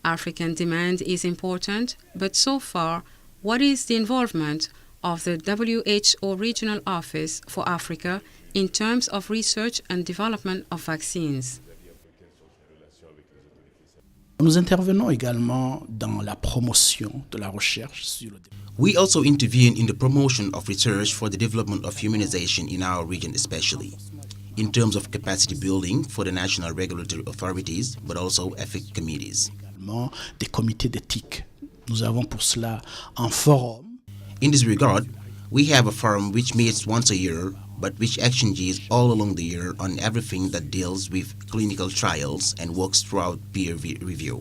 African demand is important, but so far, what is the involvement of the WHO Regional Office for Africa in terms of research and development of vaccines? Nous intervenons également dans la promotion de la recherche sur le développement. We also intervene in the promotion of research for the development of immunization in our region especially, in terms of capacity building for the national regulatory authorities, but also ethics committees. Des comités d'éthique. Nous avons pour cela un forum. In this regard, we have a forum which meets once a year, but which exchanges all along the year on everything that deals with clinical trials and works throughout peer review.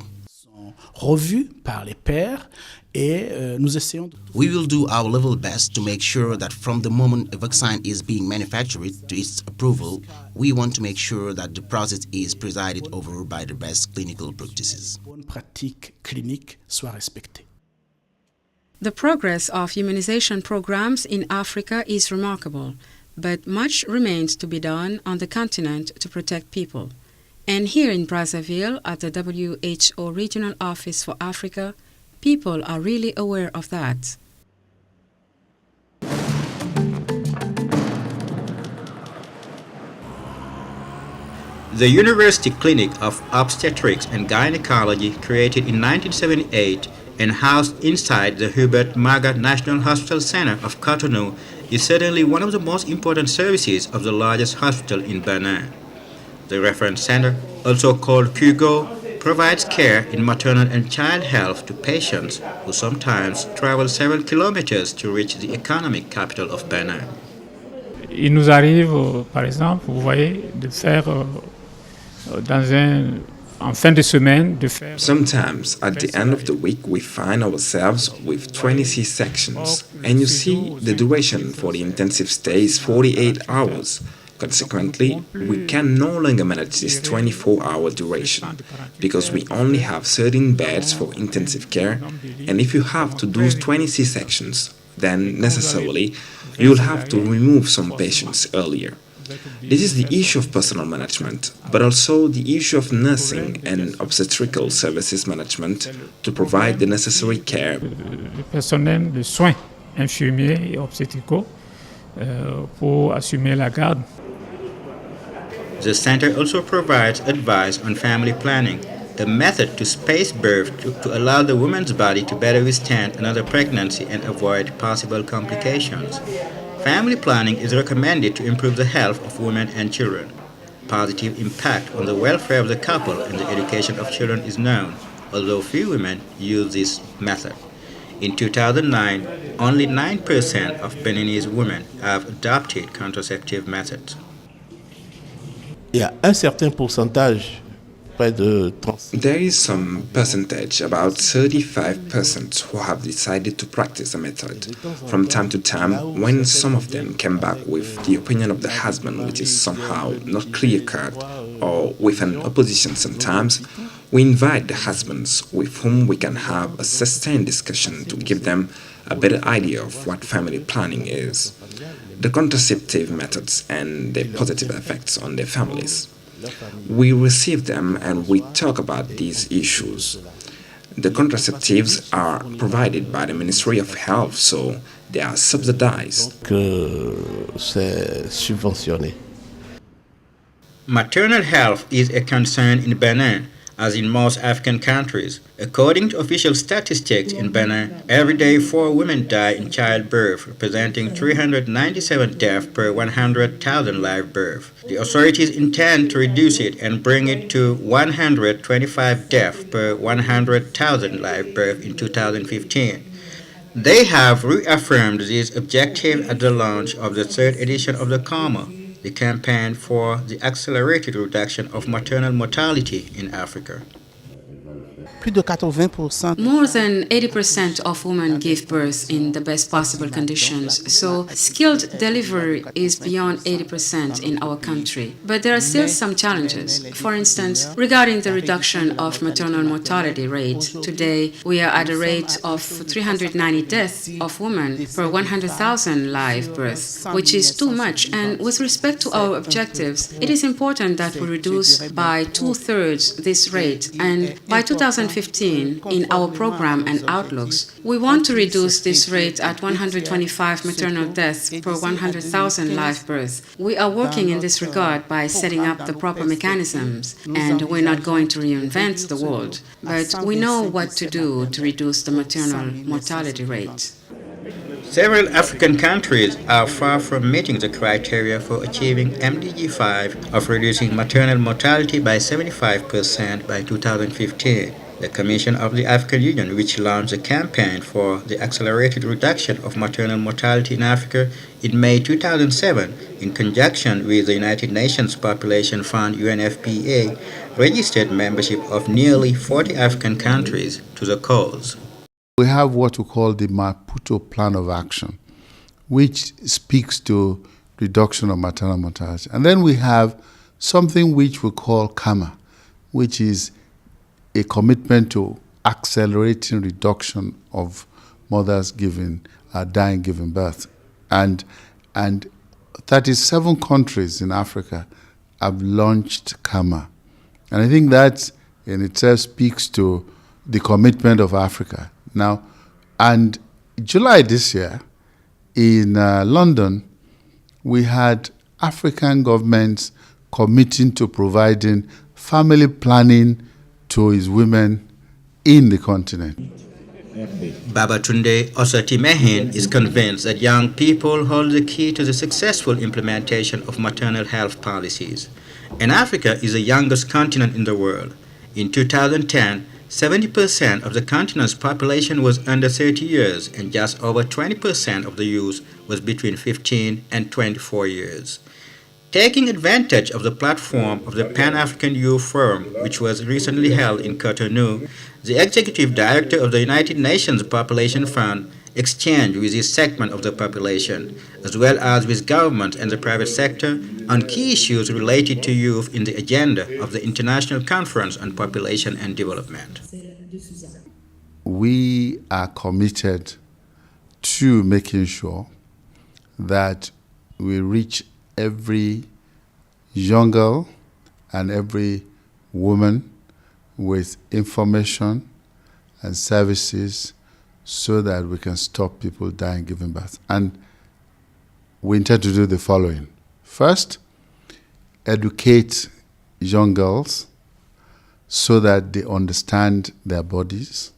Revus par les pairs et nous essayons de... We will do our level best to make sure that from the moment a vaccine is being manufactured to its approval, we want to make sure that the process is presided over by the best clinical practices. Bonnes pratiques cliniques soient respectées. The progress of immunization programs in Africa is remarkable, but much remains to be done on the continent to protect people. And here in Brazzaville, at the WHO Regional Office for Africa, people are really aware of that. The University Clinic of Obstetrics and Gynecology, created in 1978 and housed inside the Hubert Maga National Hospital Center of Cotonou, is certainly one of the most important services of the largest hospital in Benin. The reference center, also called CUGO, provides care in maternal and child health to patients who sometimes travel several kilometers to reach the economic capital of Benin. Il nous arrive, par exemple, vous voyez, de faire en fin de semaine, de faire... Sometimes, at the end of the week, we find ourselves with 26 sections, and you see the duration for the intensive stay is 48 hours. Consequently, we can no longer manage this 24-hour duration, because we only have 13 beds for intensive care, and if you have to do 26 sections, then necessarily you'll have to remove some patients earlier. This is the issue of personal management, but also the issue of nursing and obstetrical services management to provide the necessary care. Le personnel de soins infirmiers et obstétricaux pour assumer la garde. The center also provides advice on family planning, a method to space birth to allow the woman's body to better withstand another pregnancy and avoid possible complications. Family planning is recommended to improve the health of women and children. Positive impact on the welfare of the couple and the education of children is known, although few women use this method. In 2009, only 9% of Beninese women have adopted contraceptive methods. Il y a un certain pourcentage, près de 30. There is some percentage, about 35%, who have decided to practice the method. From time to time, when some of them came back with the opinion of the husband, which is somehow not clear-cut, or with an opposition sometimes, we invite the husbands with whom we can have a sustained discussion to give them a better idea of what family planning is, the contraceptive methods and their positive effects on their families. We receive them and we talk about these issues. The contraceptives are provided by the Ministry of Health, so they are subsidized. C'est subventionné. Maternal health is a concern in Benin, as in most African countries. According to official statistics in Benin, every day 4 women die in childbirth, representing 397 deaths per 100,000 live births. The authorities intend to reduce it and bring it to 125 deaths per 100,000 live births in 2015. They have reaffirmed this objective at the launch of the 3rd edition of the CARMA, the campaign for the accelerated reduction of maternal mortality in Africa. More than 80% of women give birth in the best possible conditions, so skilled delivery is beyond 80% in our country. But there are still some challenges. For instance, regarding the reduction of maternal mortality rate, today we are at a rate of 390 deaths of women per 100,000 live births, which is too much. And with respect to our objectives, it is important that we reduce by 2/3 this rate, and by 2015, in our program and outlooks, we want to reduce this rate at 125 maternal deaths per 100,000 live births. We are working in this regard by setting up the proper mechanisms, and we're not going to reinvent the world, but we know what to do to reduce the maternal mortality rate. Several African countries are far from meeting the criteria for achieving MDG 5 of reducing maternal mortality by 75% by 2015. The Commission of the African Union, which launched a campaign for the accelerated reduction of maternal mortality in Africa in May 2007, in conjunction with the United Nations Population Fund UNFPA, registered membership of nearly 40 African countries to the cause. We have what we call the Maputo Plan of Action, which speaks to reduction of maternal mortality. And then we have something which we call CAMA, which is a commitment to accelerating reduction of mothers dying giving birth. And 37 countries in Africa have launched CAMA. And I think that in itself speaks to the commitment of Africa. Now, and July this year, in London, we had African governments committing to providing family planning to his women in the continent. Babatunde Osatimehin is convinced that young people hold the key to the successful implementation of maternal health policies. And Africa is the youngest continent in the world. In 2010, 70% of the continent's population was under 30 years, and just over 20% of the youth was between 15 and 24 years. Taking advantage of the platform of the Pan-African Youth Forum, which was recently held in Cotonou, the executive director of the United Nations Population Fund exchanged with this segment of the population, as well as with government and the private sector, on key issues related to youth in the agenda of the International Conference on Population and Development. We are committed to making sure that we reach every young girl and every woman with information and services so that we can stop people dying giving birth. And we intend to do the following. First, educate young girls so that they understand their bodies,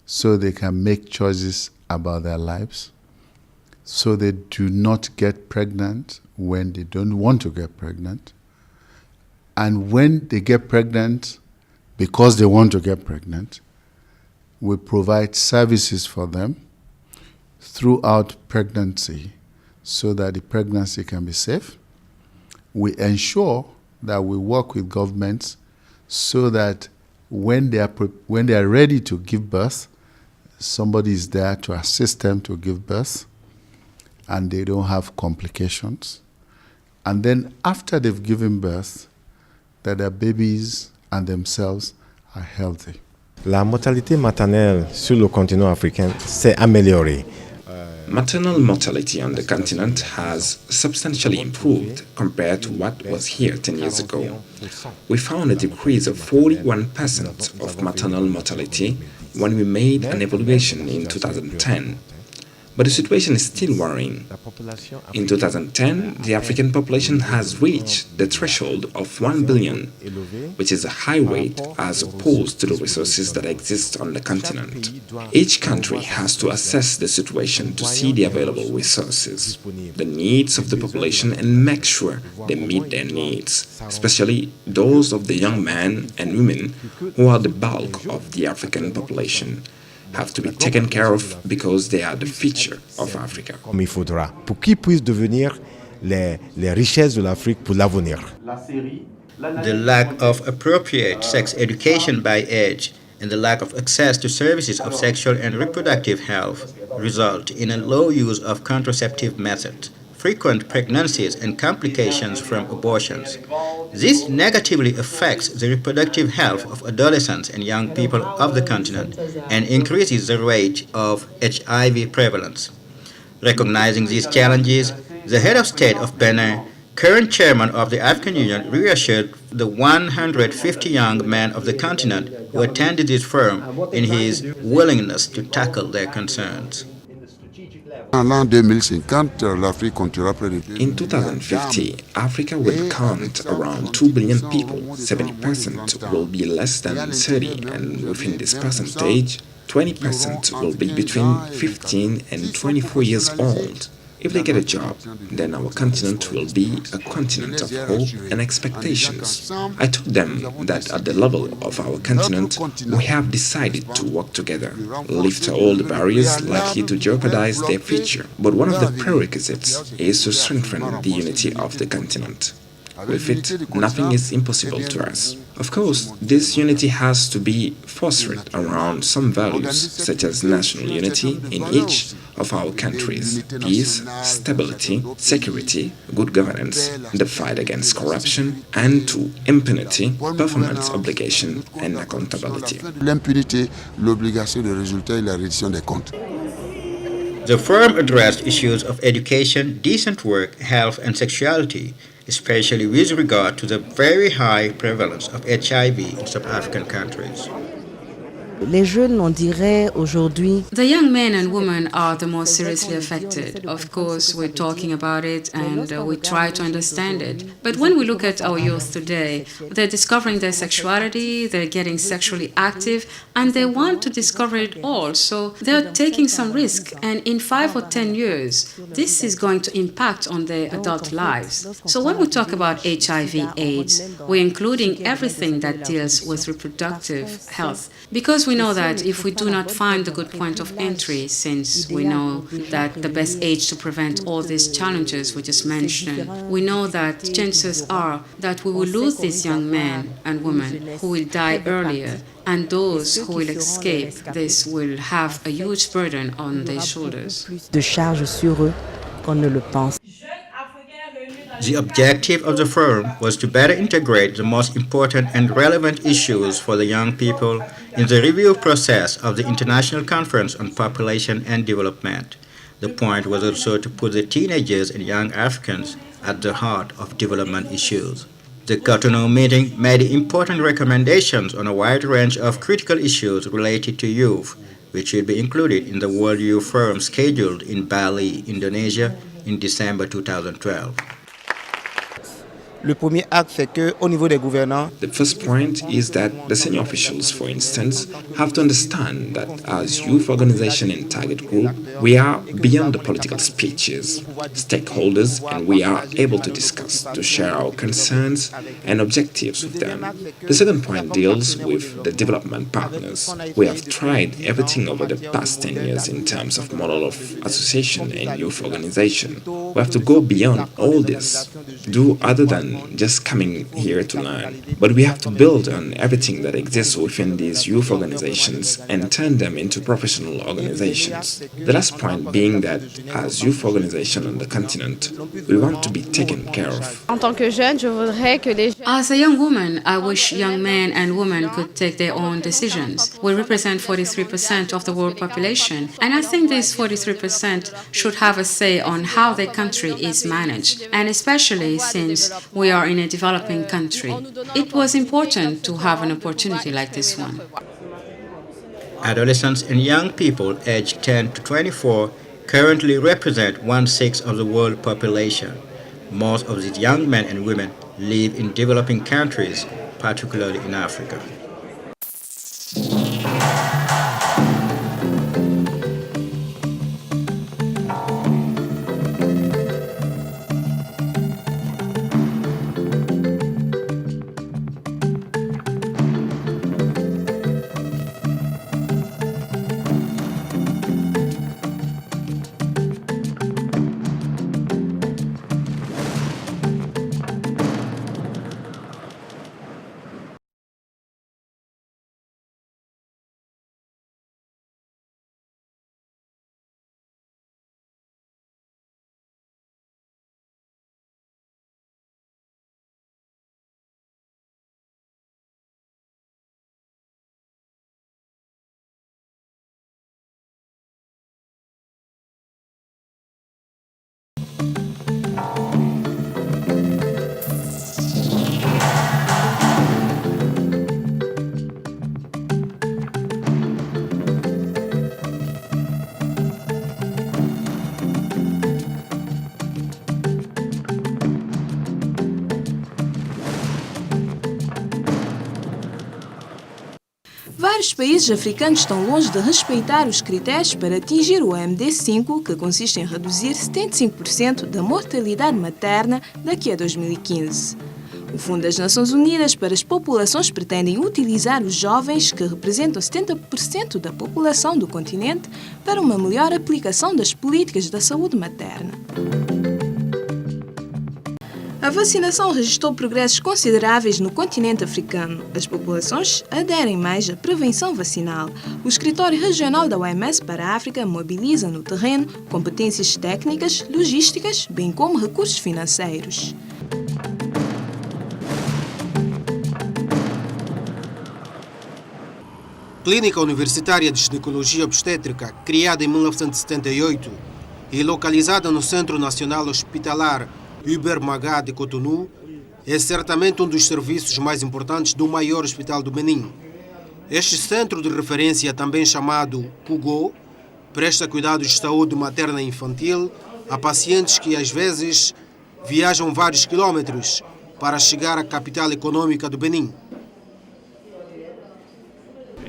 so they can make choices about their lives, so they do not get pregnant when they don't want to get pregnant. And when they get pregnant, because they want to get pregnant, we provide services for them throughout pregnancy so that the pregnancy can be safe. We ensure that we work with governments so that when they are ready to give birth, somebody is there to assist them to give birth and they don't have complications. And then after they've given birth, that their babies and themselves are healthy. La mortalité maternelle sur le continent africain s'est améliorée. Maternal mortality on the continent has substantially improved compared to what was here 10 years ago. We found a decrease of 41% of maternal mortality when we made an evaluation in 2010. But the situation is still worrying. In 2010, the African population has reached the threshold of 1 billion, which is a high rate as opposed to the resources that exist on the continent. Each country has to assess the situation to see the available resources, the needs of the population, and make sure they meet their needs, especially those of the young men and women who are the bulk of the African population. Have to be taken care of because they are the future of Africa. Comme il faudra pour qu'ils puissent devenir les richesses de l'Afrique pour l'avenir. The lack of appropriate sex education by age and the lack of access to services of sexual and reproductive health result in a low use of contraceptive methods, frequent pregnancies and complications from abortions. This negatively affects the reproductive health of adolescents and young people of the continent and increases the rate of HIV prevalence. Recognizing these challenges, the head of state of Benin, current chairman of the African Union, reassured the 150 young men of the continent who attended this forum in his willingness to tackle their concerns. In 2050, Africa will count around 2 billion people. 70% will be less than 30, and within this percentage, 20% will be between 15 and 24 years old. If they get a job, then our continent will be a continent of hope and expectations. I told them that at the level of our continent, we have decided to work together, lift all the barriers likely to jeopardize their future. But one of the prerequisites is to strengthen the unity of the continent. With it, nothing is impossible to us. Of course, this unity has to be fostered around some values, such as national unity in each of our countries, peace, stability, security, good governance, the fight against corruption, and to impunity, performance obligation, and accountability. L'impunité, l'obligation de résultat et la reddition des comptes. The forum addressed issues of education, decent work, health, and sexuality, especially with regard to the very high prevalence of HIV in sub-African countries. Les jeunes, on dirait aujourd'hui. The young men and women are the most seriously affected. Of course, we're talking about it and we try to understand it. But when we look at our youth today, they're discovering their sexuality, they're getting sexually active, and they want to discover it all. So they're taking some risk. And in 5 or 10 years, this is going to impact on their adult lives. So when we talk about HIV/AIDS, we're including everything that deals with reproductive health. Because we know that if we do not find the good point of entry, since we know that the best age to prevent all these challenges we just mentioned, we know that chances are that we will lose these young men and women who will die earlier, and those who will escape this will have a huge burden on their shoulders. De charge sur eux qu'on ne le pense. The objective of the forum was to better integrate the most important and relevant issues for the young people in the review process of the International Conference on Population and Development. The point was also to put the teenagers and young Africans at the heart of development issues. The Cotonou meeting made important recommendations on a wide range of critical issues related to youth, which will be included in the World Youth Forum scheduled in Bali, Indonesia in December 2012. Le premier acte, c'est qu'au niveau des gouvernants, The first point is that the senior officials, for instance, have to understand that as youth organization and target group, we are beyond the political speeches, stakeholders, and we are able to discuss, to share our concerns and objectives with them. The second point deals with the development partners. We have tried everything over the past 10 years in terms of model of association and youth organization. We have to go beyond all this, do other than just coming here to learn. But we have to build on everything that exists within these youth organizations and turn them into professional organizations. The last point being that as youth organization on the continent, we want to be taken care of. As a young woman, I wish young men and women could take their own decisions. We represent 43% of the world population, and I think these 43% should have a say on how their country is managed, and especially since we are in a developing country. It was important to have an opportunity like this one. Adolescents and young people aged 10 to 24 currently represent 1/6 of the world population. Most of these young men and women live in developing countries, particularly in Africa. Vários países africanos estão longe de respeitar os critérios para atingir o OMD5, que consiste em reduzir 75% da mortalidade materna daqui a 2015. O Fundo das Nações Unidas para as Populações pretende utilizar os jovens, que representam 70% da população do continente, para uma melhor aplicação das políticas da saúde materna. A vacinação registrou progressos consideráveis no continente africano. As populações aderem mais à prevenção vacinal. O Escritório Regional da OMS para a África mobiliza no terreno competências técnicas, logísticas, bem como recursos financeiros. Clínica Universitária de Ginecologia Obstétrica, criada em 1978 e localizada no Centro Nacional Hospitalar Hubert Magat de Cotonou, é certamente um dos serviços mais importantes do maior hospital do Benin. Este centro de referência, também chamado CUGO, presta cuidados de saúde materna e infantil a pacientes que às vezes viajam vários quilômetros para chegar à capital econômica do Benin.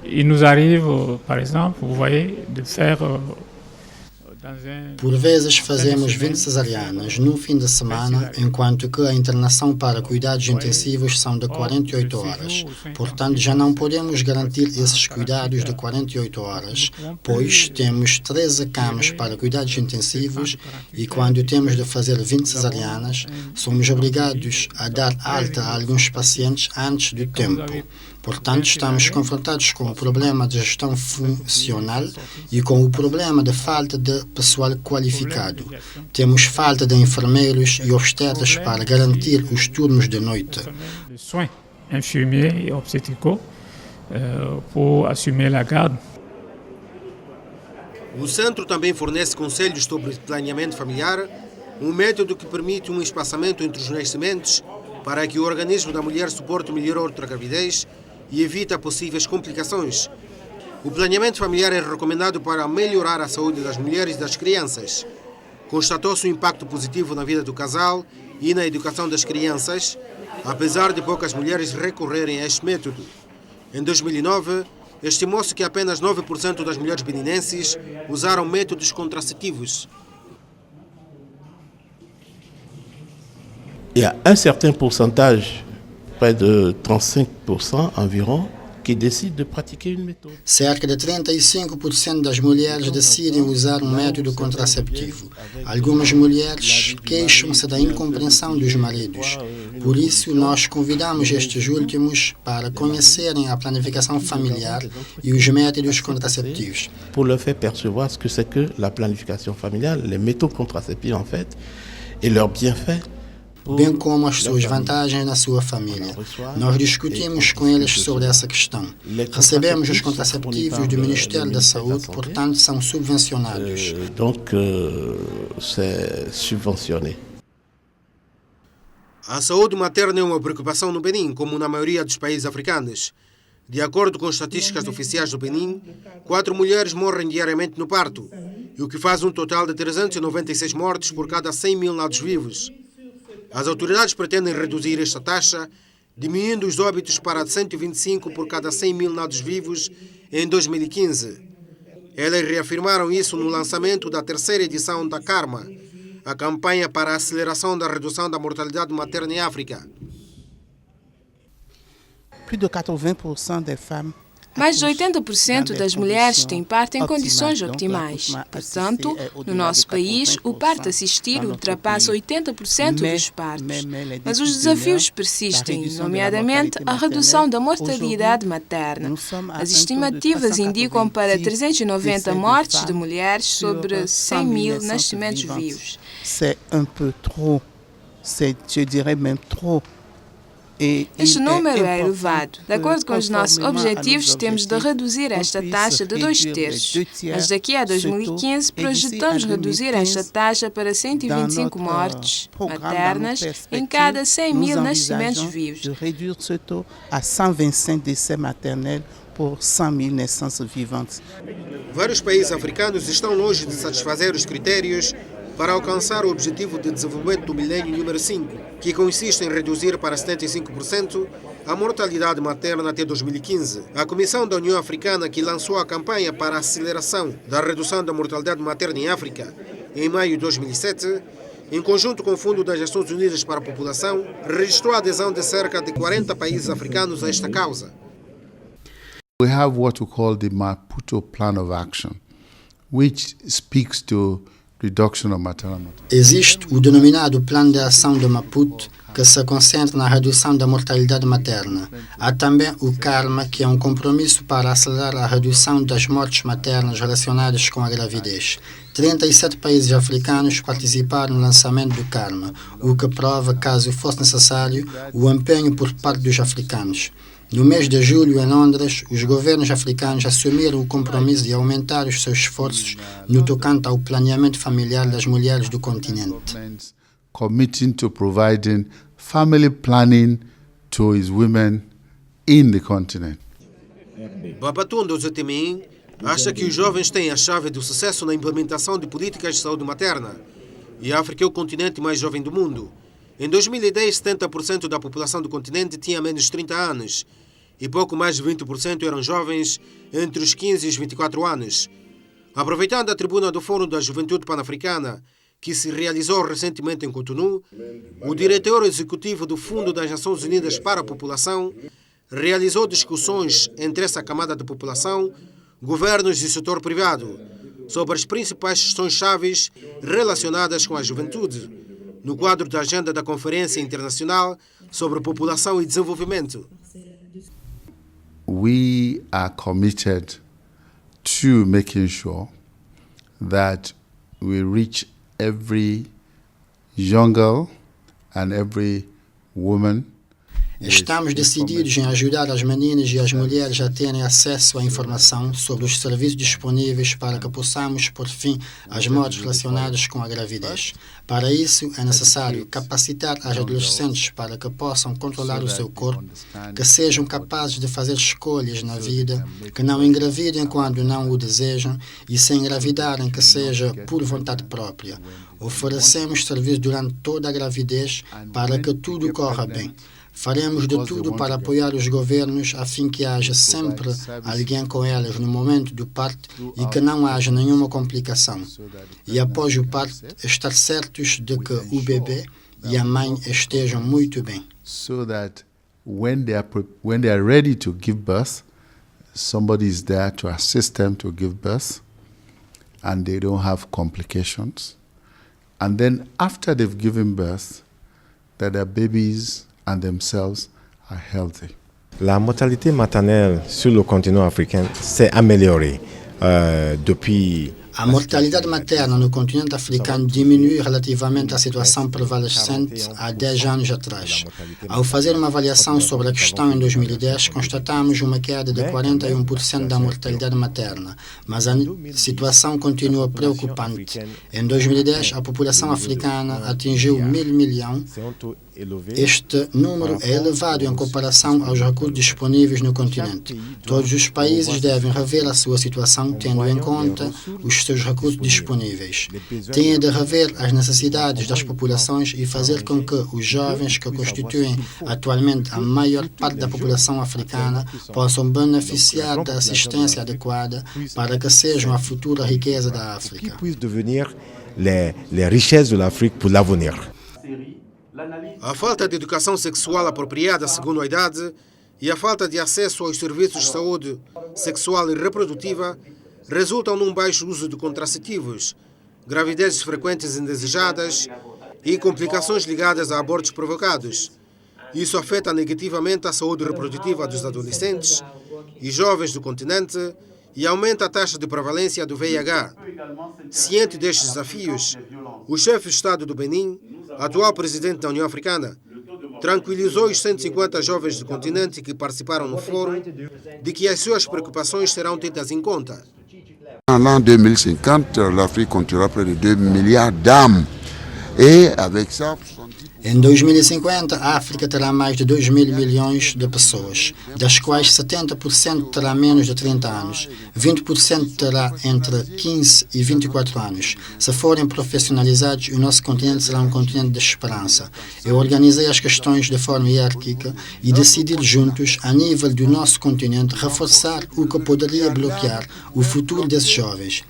Il nous arrive, par exemple, vous voyez, de faire Por vezes fazemos 20 cesarianas no fim de semana, enquanto que a internação para cuidados intensivos são de 48 horas. Portanto, já não podemos garantir esses cuidados de 48 horas, pois temos 13 camas para cuidados intensivos e quando temos de fazer 20 cesarianas, somos obrigados a dar alta a alguns pacientes antes do tempo. Portanto, estamos confrontados com o problema de gestão funcional e com o problema de falta de pessoal qualificado. Temos falta de enfermeiros e obstetras para garantir os turnos de noite. Soins infirmiers et obstétricaux pour assumer la garde. O centro também fornece conselhos sobre planeamento familiar, um método que permite um espaçamento entre os nascimentos para que o organismo da mulher suporte melhor outra gravidez e evita possíveis complicações. O planeamento familiar é recomendado para melhorar a saúde das mulheres e das crianças. Constatou-se um impacto positivo na vida do casal e na educação das crianças, apesar de poucas mulheres recorrerem a este método. Em 2009, estimou-se que apenas 9% das mulheres beninenses usaram métodos contraceptivos. Il y a un certain pourcentage, près de 35% environ, que decidem de praticar uma méthode. Cerca de 35% das mulheres decidem usar um método contraceptivo. Algumas mulheres queixam-se da incompreensão dos maridos. Por isso, nós convidamos estes últimos para conhecerem a planificação familiar e os métodos contraceptivos. Pour leur faire percevoir ce que c'est que la planification familiale, les méthodes contraceptives en fait, et leurs bienfaits. Bem como as suas vantagens na sua família. Nós discutimos com eles sobre essa questão. Recebemos os contraceptivos do Ministério da Saúde, portanto são subvencionados. Donc, c'est subventionné. A saúde materna é uma preocupação no Benin, como na maioria dos países africanos. De acordo com estatísticas oficiais do Benin, 4 mulheres morrem diariamente no parto, o que faz um total de 396 mortes por cada 100 mil nados vivos. As autoridades pretendem reduzir esta taxa, diminuindo os óbitos para 125 por cada 100 mil nados vivos em 2015. Elas reafirmaram isso no lançamento da terceira edição da Karma, a campanha para a aceleração da redução da mortalidade materna em África. Plus de 80% des femmes. Mais de 80% das mulheres têm parto em condições optimais. Portanto, no nosso país, o parto assistido ultrapassa 80% dos partos. Mas os desafios persistem, nomeadamente a redução da mortalidade materna. As estimativas indicam para 390 mortes de mulheres sobre 100 mil nascimentos vivos. C'est un peu trop, je dirais même trop. Este número é elevado. De acordo com os nossos objetivos, temos de reduzir esta taxa de 2/3. Mas daqui a 2015, projetamos reduzir esta taxa para 125 mortes maternas em cada 100 mil nascimentos vivos. De reduzir ce taux a 125 décès maternels por 100 mil naissances vivantes. Vários países africanos estão longe de satisfazer os critérios para alcançar o Objetivo de Desenvolvimento do Milênio número 5, que consiste em reduzir para 75% a mortalidade materna até 2015. A Comissão da União Africana, que lançou a campanha para a aceleração da redução da mortalidade materna em África em maio de 2007, em conjunto com o Fundo das Nações Unidas para a População, registrou a adesão de cerca de 40 países africanos a esta causa. We have what we call the Maputo Plan of Action, which speaks to reduction of maternal mortality. Existe o denominado Plano de Ação de Maputo, que se concentra na redução da mortalidade materna. Há também o Karma, que é um compromisso para acelerar a redução das mortes maternas relacionadas com a gravidez. 37 países africanos participaram no lançamento do Karma, o que prova, caso fosse necessário, o empenho por parte dos africanos. No mês de julho, em Londres, os governos africanos assumiram o compromisso de aumentar os seus esforços no tocante ao planeamento familiar das mulheres do continente. Committing to providing family planning to its women in the continent. Babatunde Ozetemin acha que os jovens têm a chave do sucesso na implementação de políticas de saúde materna. E a África é o continente mais jovem do mundo. Em 2010, 70% da população do continente tinha menos de 30 anos e pouco mais de 20% eram jovens entre os 15 e os 24 anos. Aproveitando a tribuna do Fórum da Juventude Pan-Africana, que se realizou recentemente em Cotonou, o diretor executivo do Fundo das Nações Unidas para a População realizou discussões entre essa camada de população, governos e setor privado, sobre as principais questões-chave relacionadas com a juventude, no quadro da agenda da Conferência Internacional sobre População e Desenvolvimento. We are committed to making sure that we reach every young girl and every woman. Estamos decididos em ajudar as meninas e as mulheres a terem acesso à informação sobre os serviços disponíveis para que possamos pôr fim às mortes relacionadas com a gravidez. Para isso, é necessário capacitar as adolescentes para que possam controlar o seu corpo, que sejam capazes de fazer escolhas na vida, que não engravidem quando não o desejam e se engravidarem que seja por vontade própria. Oferecemos serviços durante toda a gravidez para que tudo corra bem. Faremos de tudo para apoiar os governos a fim que haja sempre alguém com elas no momento do parto e que não haja nenhuma complicação. E após o parto, estar certos de que o bebê e a mãe estejam muito bem. So that when they are ready to give birth, somebody is there to assist them to give birth and they don't have complications. And then after they've given birth, that their babies and themselves are healthy. La mortalité maternelle sur le continent africain s'est améliorée depuis. A mortalidade materna no continente africano diminui relativamente à situação prevalecente há 10 anos atrás. Ao fazer uma avaliação sobre a questão em 2010, constatamos uma queda de 41% da mortalidade materna, mas a situação continua preocupante. Em 2010, a população africana atingiu 1.000 milhões. Este número é elevado em comparação aos recursos disponíveis no continente. Todos os países devem rever a sua situação tendo em conta os seus recursos disponíveis. Têm de rever as necessidades das populações e fazer com que os jovens que constituem atualmente a maior parte da população africana possam beneficiar da assistência adequada para que sejam a futura riqueza da África. Les richesses de l'Afrique pour l'avenir. A falta de educação sexual apropriada segundo a idade e a falta de acesso aos serviços de saúde sexual e reprodutiva resultam num baixo uso de contraceptivos, gravidezes frequentes indesejadas e complicações ligadas a abortos provocados. Isso afeta negativamente a saúde reprodutiva dos adolescentes e jovens do continente e aumenta a taxa de prevalência do VIH. Ciente destes desafios, o chefe de Estado do Benin, atual presidente da União Africana, tranquilizou os 150 jovens do continente que participaram no fórum de que as suas preocupações serão tidas em conta. En l'an 2050, l'Afrique comptera près de 2 milliards d'âmes. Et avec ça, em 2050, a África terá mais de 2.000 milhões de pessoas, das quais 70% terá menos de 30 anos, 20% terá entre 15 e 24 anos. Se forem profissionalizados, o nosso continente será um continente de esperança. Eu organizei as questões de forma hierárquica e decidi juntos, a nível do nosso continente, reforçar o que poderia bloquear o futuro desses jovens.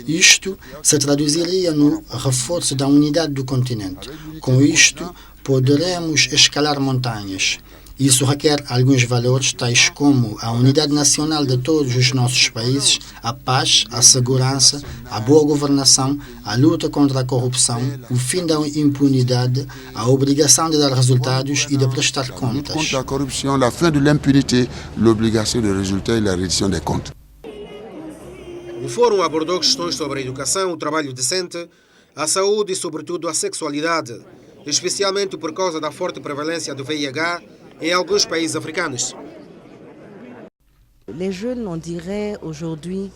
Isto se traduziria no reforço da unidade do continente. Com isto, poderemos escalar montanhas. Isso requer alguns valores, tais como a unidade nacional de todos os nossos países, a paz, a segurança, a boa governação, a luta contra a corrupção, o fim da impunidade, a obrigação de dar resultados e de prestar contas. Contre a corruption, la fin de l'impunité, l'obligation de résultats e la reddition des comptes. O fórum abordou questões sobre a educação, o trabalho decente, a saúde e, sobretudo, a sexualidade, especialmente por causa da forte prevalência do VIH em alguns países africanos. Les jeunes, on dirait aujourd'hui,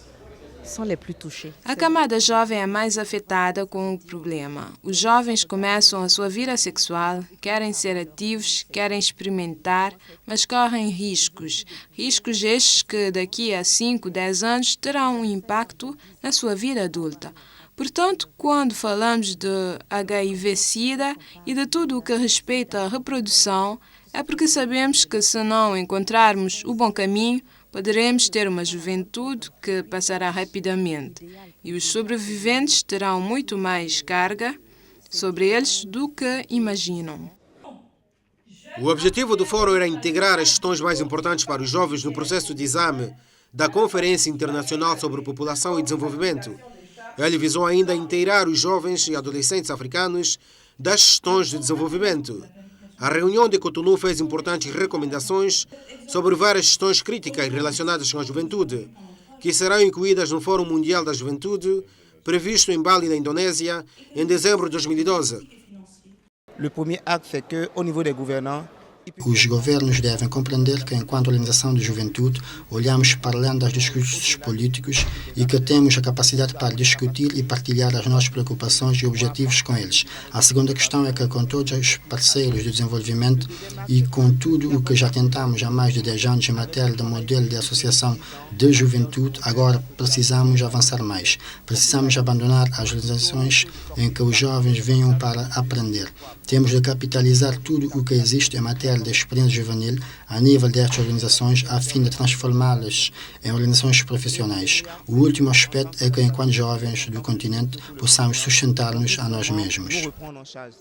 sont les plus touchés. A camada jovem é mais afetada com o problema. Os jovens começam a sua vida sexual, querem ser ativos, querem experimentar, mas correm riscos. Riscos estes que daqui a 5, 10 anos terão um impacto na sua vida adulta. Portanto, quando falamos de HIV-Sida e de tudo o que respeita à reprodução, é porque sabemos que se não encontrarmos o bom caminho, poderemos ter uma juventude que passará rapidamente e os sobreviventes terão muito mais carga sobre eles do que imaginam. O objetivo do fórum era integrar as questões mais importantes para os jovens no processo de exame da Conferência Internacional sobre População e Desenvolvimento. Ele visou ainda inteirar os jovens e adolescentes africanos das questões de desenvolvimento. A reunião de Cotonou fez importantes recomendações sobre várias questões críticas relacionadas com a juventude, que serão incluídas no Fórum Mundial da Juventude, previsto em Bali, na Indonésia, em dezembro de 2012. Le premier acte, c'est qu'au niveau des gouvernants, Os governos devem compreender que, enquanto organização de juventude, olhamos para além dos discursos políticos e que temos a capacidade para discutir e partilhar as nossas preocupações e objetivos com eles. A segunda questão é que, com todos os parceiros de desenvolvimento e com tudo o que já tentamos há mais de 10 anos em matéria de modelo de associação de juventude, agora precisamos avançar mais. Precisamos abandonar as organizações em que os jovens venham para aprender. Temos de capitalizar tudo o que existe em matéria de experiência juvenil a nível destas organizações a fim de transformá-las em organizações profissionais. O último aspecto é que, enquanto jovens do continente, possamos sustentar-nos a nós mesmos.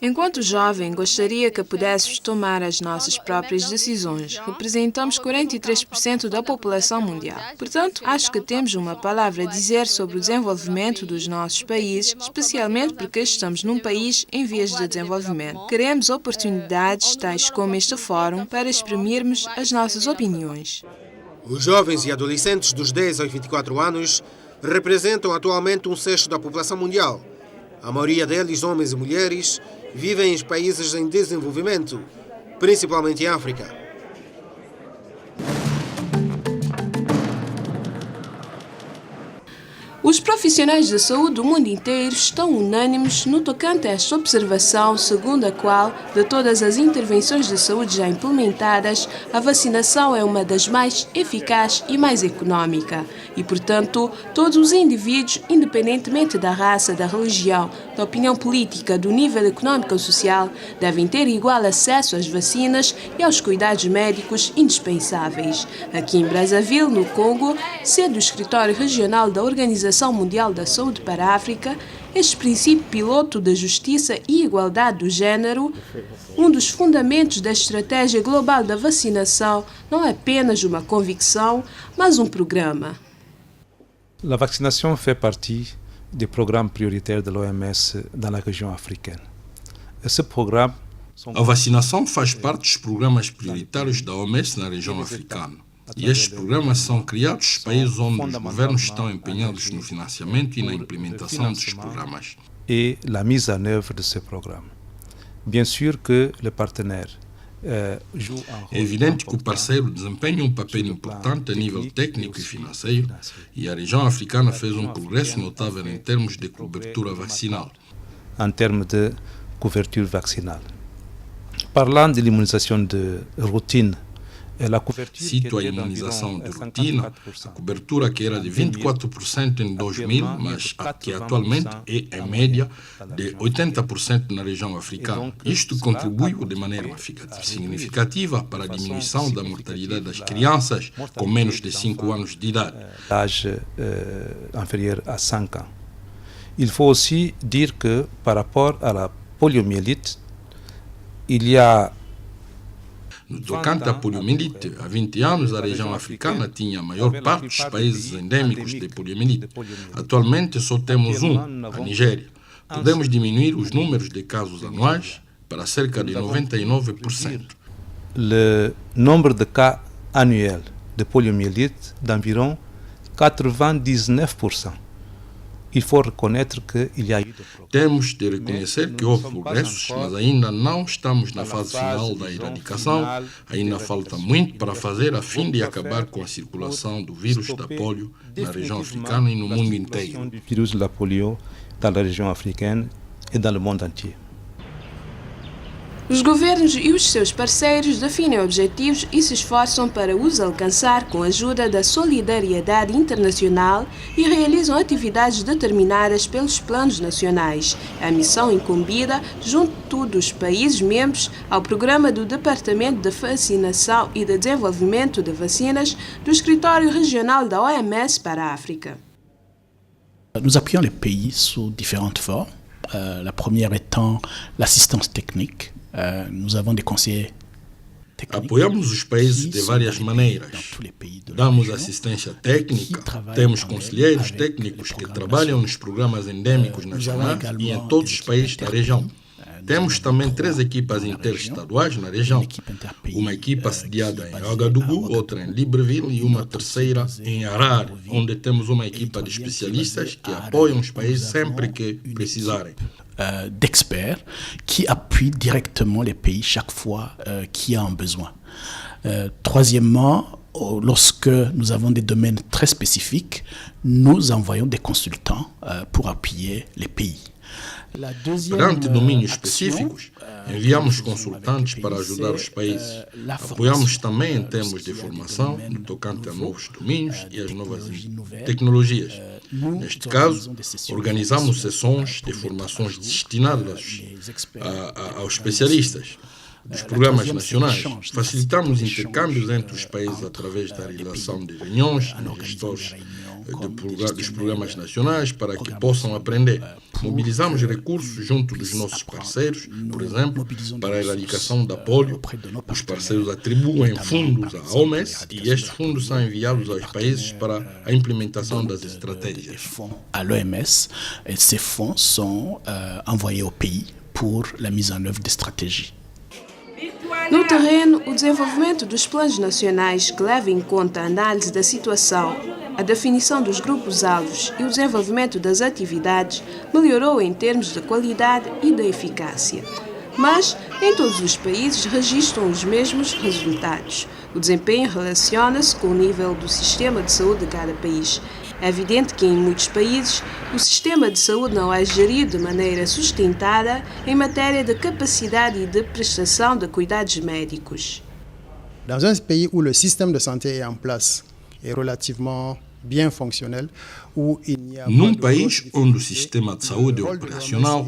Enquanto jovem, gostaria que pudéssemos tomar as nossas próprias decisões. Representamos 43% da população mundial. Portanto, acho que temos uma palavra a dizer sobre o desenvolvimento dos nossos países, especialmente porque estamos num país em vias de desenvolvimento. Queremos oportunidades tais como este fórum para exprimirmos as nossas opiniões. Os jovens e adolescentes dos 10 aos 24 anos representam atualmente 1/6 da população mundial. A maioria deles, homens e mulheres, vivem em países em desenvolvimento, principalmente em África. Os profissionais da saúde do mundo inteiro estão unânimes no tocante a esta observação, segundo a qual, de todas as intervenções de saúde já implementadas, a vacinação é uma das mais eficazes e mais econômica. E, portanto, todos os indivíduos, independentemente da raça, da religião, da opinião política, do nível econômico ou social, devem ter igual acesso às vacinas e aos cuidados médicos indispensáveis. Aqui em Brazzaville, no Congo, sede do Escritório Regional da Organização Mundial da Saúde para a África, este princípio piloto da justiça e igualdade do género, um dos fundamentos da estratégia global da vacinação, não é apenas uma convicção, mas um programa. La vaccination fait partie des programmes prioritaires de l'OMS dans la région africaine. Esse programa A vacinação faz parte dos programas prioritários da OMS na região africana. E estes programas são criados nos países onde os governos estão empenhados no financiamento e na implementação dos programas. Et la mise en œuvre de ce programme. Bien sûr que le partenaire É evidente que o parceiro desempenha um papel importante a nível técnico e financeiro, e a região africana fez um progresso notável em termos de cobertura vacinal. En termes de couverture vaccinale. Parlant de l'immunisation de routine, Cito a imunização de rotina, a cobertura que era de 24% em 2000, mas que atualmente é, em média, de 80% na região africana. Isto contribuiu de maneira significativa para a diminuição da mortalidade das crianças com menos de 5 anos de idade. L'âge inférieur à 5 ans. Il faut aussi dire que, par rapport à la poliomyélite, il y a No tocante à poliomielite, há 20 anos a região africana tinha a maior parte dos países endêmicos de poliomielite. Atualmente só temos um, a Nigéria. Podemos diminuir os números de casos anuais para cerca de 99%. Le nombre de cas annuels de poliomyélite d'environ 99%. Il faut reconnaître qu'il y a eu Temos de reconhecer que houve progressos, mas ainda não estamos na fase final da erradicação. Ainda falta muito para fazer a fim de acabar com a circulação do vírus da polio na região africana e no mundo inteiro. Du virus de la polio dans la région africaine et dans le monde entier. Os governos e os seus parceiros definem objetivos e se esforçam para os alcançar com a ajuda da solidariedade internacional e realizam atividades determinadas pelos planos nacionais. A missão incumbida, junto dos países membros, ao programa do Departamento de Vacinação e de Desenvolvimento de Vacinas do Escritório Regional da OMS para a África. Nous appuyons les pays sous différentes formes. La première étant l'assistance technique. Nous avons des conseillers técnicos. Apoiamos os países de várias maneiras. Damos assistência técnica, temos conselheiros técnicos que trabalham nos programas endêmicos nacionais e em todos os países da região. Temos também 3 equipas interestaduais na região. Uma equipa sediada em Ouagadougou, outra em Libreville e uma terceira em Harare, onde temos uma equipa de especialistas que apoiam os países sempre que precisarem. d'experts qui appuient directement les pays chaque fois qu'il y a un besoin. Troisièmement, lorsque nous avons des domaines très spécifiques, nous envoyons des consultants pour appuyer les pays. Perante domínios específicos, enviamos consultantes para ajudar os países. Apoiamos também em termos de formação, no tocante a novos domínios e as novas tecnologias. Neste caso, organizamos sessões de formações destinadas aos especialistas dos programas nacionais. Facilitamos intercâmbios entre os países através da realização de reuniões de gestores dos programas nacionais para que possam aprender. Mobilizamos recursos junto dos nossos parceiros, por exemplo, para a erradicação da polio. Os parceiros atribuem fundos à OMS e estes fundos são enviados aos países para a implementação das estratégias. À l'OMS, ces fonds sont envoyés au pays pour la mise en œuvre des stratégies. No terreno, o desenvolvimento dos planos nacionais que leva em conta a análise da situação, a definição dos grupos-alvos e o desenvolvimento das atividades melhorou em termos de qualidade e da eficácia. Mas, em todos os países, registram os mesmos resultados. O desempenho relaciona-se com o nível do sistema de saúde de cada país. É evidente que, em muitos países, o sistema de saúde não é gerido de maneira sustentada em matéria de capacidade e de prestação de cuidados médicos. Dans un pays où le système de santé est en place et relativement bien fonctionnel, num país onde o sistema de saúde é operacional,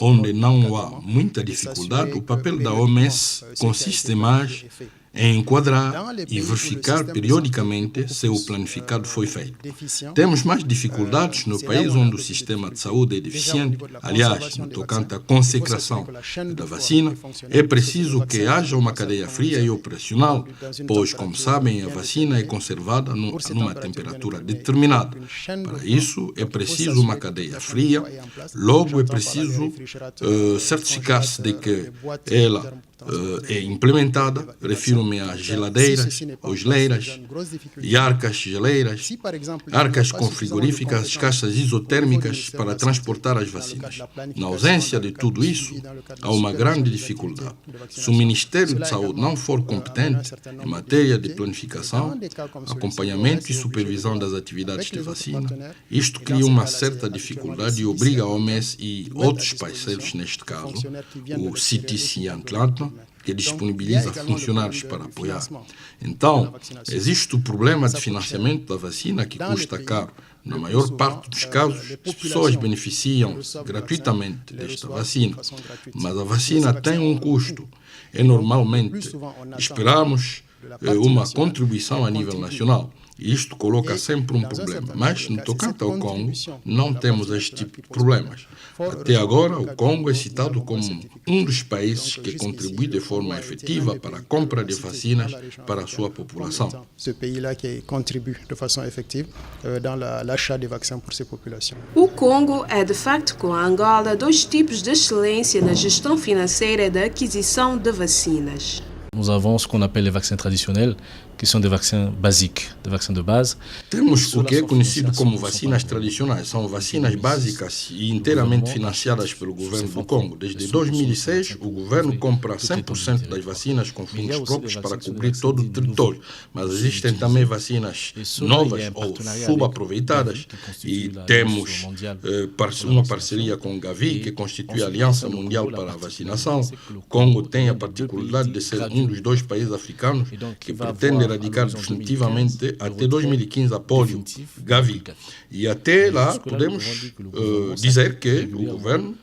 onde não há muita dificuldade, o papel da OMS consiste mais em enquadrar e verificar periodicamente se o planificado foi feito. Temos mais dificuldades no país onde o sistema de saúde é deficiente. Aliás, no tocante à consecração da vacina, é preciso que haja uma cadeia fria e operacional, pois, como sabem, a vacina é conservada numa temperatura determinada. Para isso, é preciso uma cadeia fria, logo é preciso certificar-se de que ela é implementada. Refiro-me às geladeiras, ou geleiras, e arcas geleiras, arcas com frigoríficas, caixas isotérmicas para transportar as vacinas. Na ausência de tudo isso, há uma grande dificuldade. Se o Ministério de Saúde não for competente em matéria de planificação, acompanhamento e supervisão das atividades de vacina, isto cria uma certa dificuldade e obriga a OMS e outros parceiros, neste caso, o CTC Atlanta, que disponibiliza funcionários para apoiar. Então, existe o problema de financiamento da vacina que custa caro. Na maior parte dos casos, as pessoas beneficiam-se gratuitamente desta vacina, mas a vacina tem um custo e normalmente esperamos uma contribuição a nível nacional. E isto coloca sempre um problema. Mas, no tocante ao Congo, não temos este tipo de problemas. Até agora, o Congo é citado como um dos países que contribui de forma efetiva para a compra de vacinas para a sua população. O Congo é, de facto, com a Angola, dois tipos de excelência na gestão financeira da aquisição de vacinas. Nous avons ce qu'on appelle les vaccins traditionnels, que são des vaccins básicos, des vaccins de base. Temos o que é conhecido como vacinas tradicionais. São vacinas básicas e inteiramente financiadas pelo governo do Congo. Desde 2006, o governo compra 100% das vacinas com fundos próprios para cobrir todo o território. Mas existem também vacinas novas ou subaproveitadas e temos uma parceria com o Gavi, que constitui a Aliança Mundial para a Vacinação. O Congo tem a particularidade de ser um dos dois países africanos que pretende erradicar definitivamente até 2015 a polio, Gavi. E até lá podemos dizer que o governo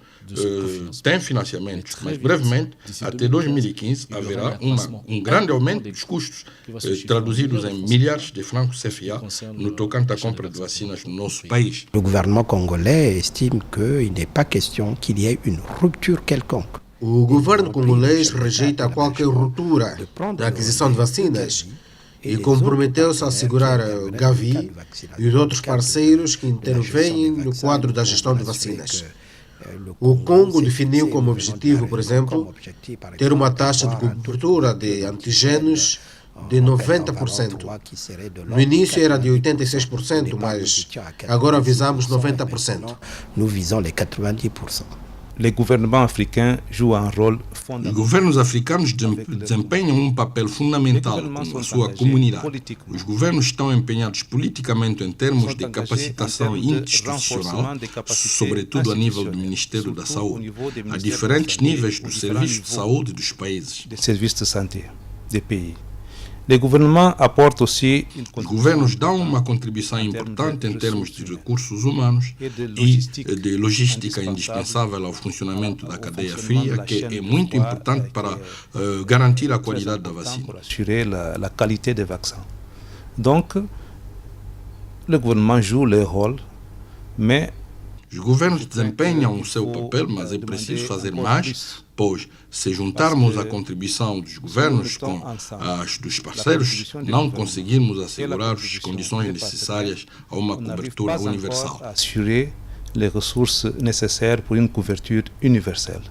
tem financiamentos, mas brevemente, até 2015, haverá um grande aumento dos custos, traduzidos em milhares de francos CFA, no tocante à compra de vacinas no nosso país. Le gouvernement congolais estime qu'il n'est pas question qu'il y ait une rupture quelconque. O governo congolês rejeita qualquer ruptura da aquisição de vacinas e comprometeu-se a assegurar a Gavi e os outros parceiros que intervêm no quadro da gestão de vacinas. O Congo definiu como objetivo, por exemplo, ter uma taxa de cobertura de antígenos de 90%. No início era de 86%, mas agora visamos 90%. Nous visons les 90%. les gouvernements africains jouent un rôle fondamental. Os governos africanos desempenham papel fundamental com a sua comunidade. Os governos estão empenhados politicamente em termos de capacitação institucional, sobretudo a nível do Ministério da Saúde, a diferentes níveis do serviço de saúde dos países. Des services de santé des pays. Les gouvernements apportent aussi Os governos dão uma contribuição importante em termos de recursos humanos e de logística indispensável ao funcionamento da cadeia fria, que é muito importante para garantir a qualidade da vacina. Assurer la qualité des vaccins. Donc, le gouvernement joue leur rôle, mais os governos desempenham o seu papel, mas é preciso fazer mais, pois, se juntarmos a contribuição dos governos com as dos parceiros, não conseguirmos assegurar as condições necessárias a uma cobertura universal. Assurer les ressources nécessaires pour une couverture universelle.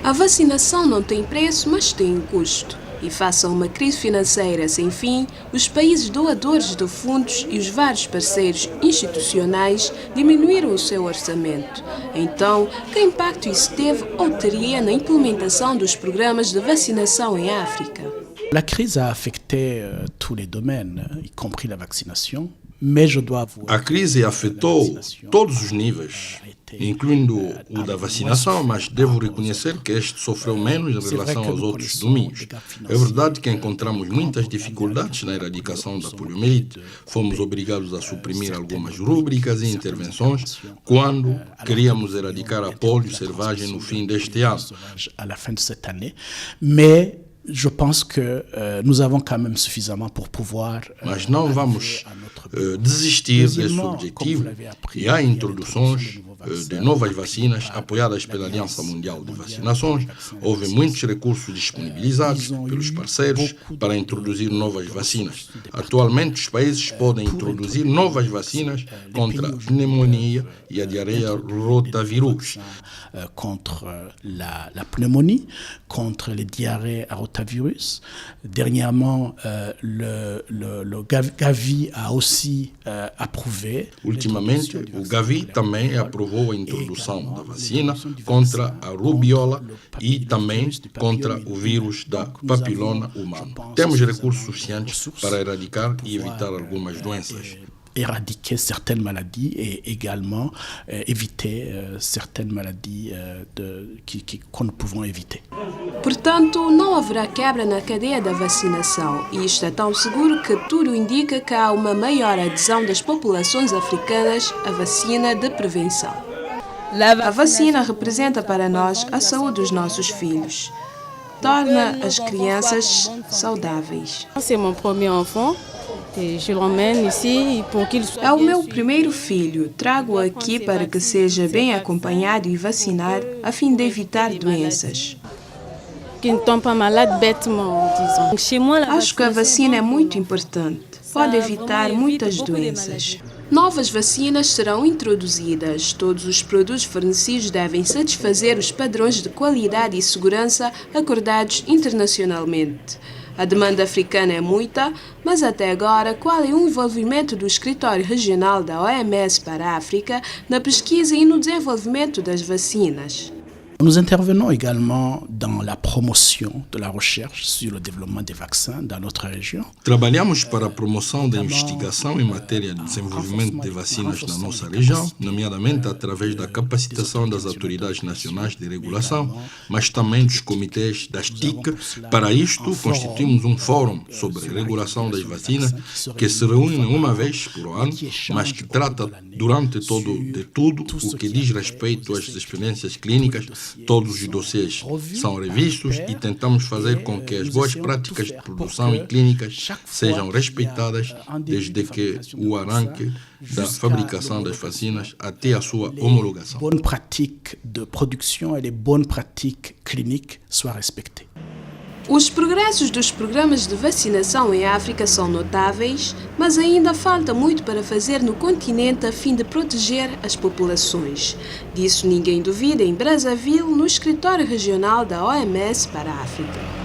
A vacinação não tem preço, mas tem um custo. E face a uma crise financeira sem fim, os países doadores de fundos e os vários parceiros institucionais diminuíram o seu orçamento. Então, que impacto isso teve ou teria na implementação dos programas de vacinação em África? La crise a affecté tous les domaines, y compris la vaccination, mais je dois avouer. A crise afetou todos os níveis, incluindo o da vacinação, mas devo reconhecer que este sofreu menos em relação aos outros domínios. É verdade que encontramos muitas dificuldades na erradicação da poliomielite. Fomos obrigados a suprimir algumas rúbricas e intervenções quando queríamos erradicar a polio selvagem no fim deste ano. Je pense que nous avons quand même suffisamment pour pouvoir. Mas não vamos desistir desse objetivo e há introduções de novas vacinas apoiadas pela Aliança Mundial de Vacinações. Houve muitos recursos disponibilizados pelos parceiros para introduzir novas vacinas. Atualmente, os países podem introduzir novas vacinas contra a pneumonia e a diarreia rotavírus. Contre la pneumonie, contre les diarrhées à rotavirus. Dernièrement, le Gavi a aussi approuvé. Ultimamente, o Gavi também aprovou a introdução da vacina contra a rubiola e também contra o vírus da papiloma humana. Temos recursos suficientes para erradicar e evitar algumas doenças. Éradiquer certaines maladies et également éviter certaines maladies que nous pouvons éviter. Portanto, não haverá quebra na cadeia da vacinação e isto é tão seguro que tudo indica que há uma maior adesão das populações africanas à vacina de prevenção. A vacina representa para nós a saúde dos nossos filhos. Torna as crianças saudáveis. C'est mon premier enfant. Je l'emmène ici pour qu'il soit. É o meu primeiro filho. Trago-o aqui para que seja bem acompanhado e vacinar a fim de evitar doenças. Qu'il ne tombe pas malade bêtement, disons. Chez moi, acho que a vacina é muito importante. Pode evitar muitas doenças. Novas vacinas serão introduzidas. Todos os produtos fornecidos devem satisfazer os padrões de qualidade e segurança acordados internacionalmente. A demanda africana é muita, mas até agora, qual é o envolvimento do Escritório Regional da OMS para a África na pesquisa e no desenvolvimento das vacinas? Nous intervenons également dans la promotion de la recherche sur le développement des vaccins dans notre région. Trabalhamos para a promoção da investigação em matéria de desenvolvimento de vacinas na nossa região, nomeadamente através da capacitação das autoridades nacionais de regulação, mas também dos comitês das TIC. Para isto, constituímos um fórum sobre regulação das vacinas que se reúne uma vez por ano, mas que trata durante todo de tudo o que diz respeito às experiências clínicas. Todos os dossiês são revistos e tentamos fazer com que as boas práticas de produção e clínicas sejam respeitadas desde que o arranque da fabricação das vacinas até a sua homologação. Bonnes pratiques de production et les bonnes pratiques cliniques soient respectées. Os progressos dos programas de vacinação em África são notáveis, mas ainda falta muito para fazer no continente a fim de proteger as populações. Disso ninguém duvida em Brazzaville, no Escritório Regional da OMS para a África.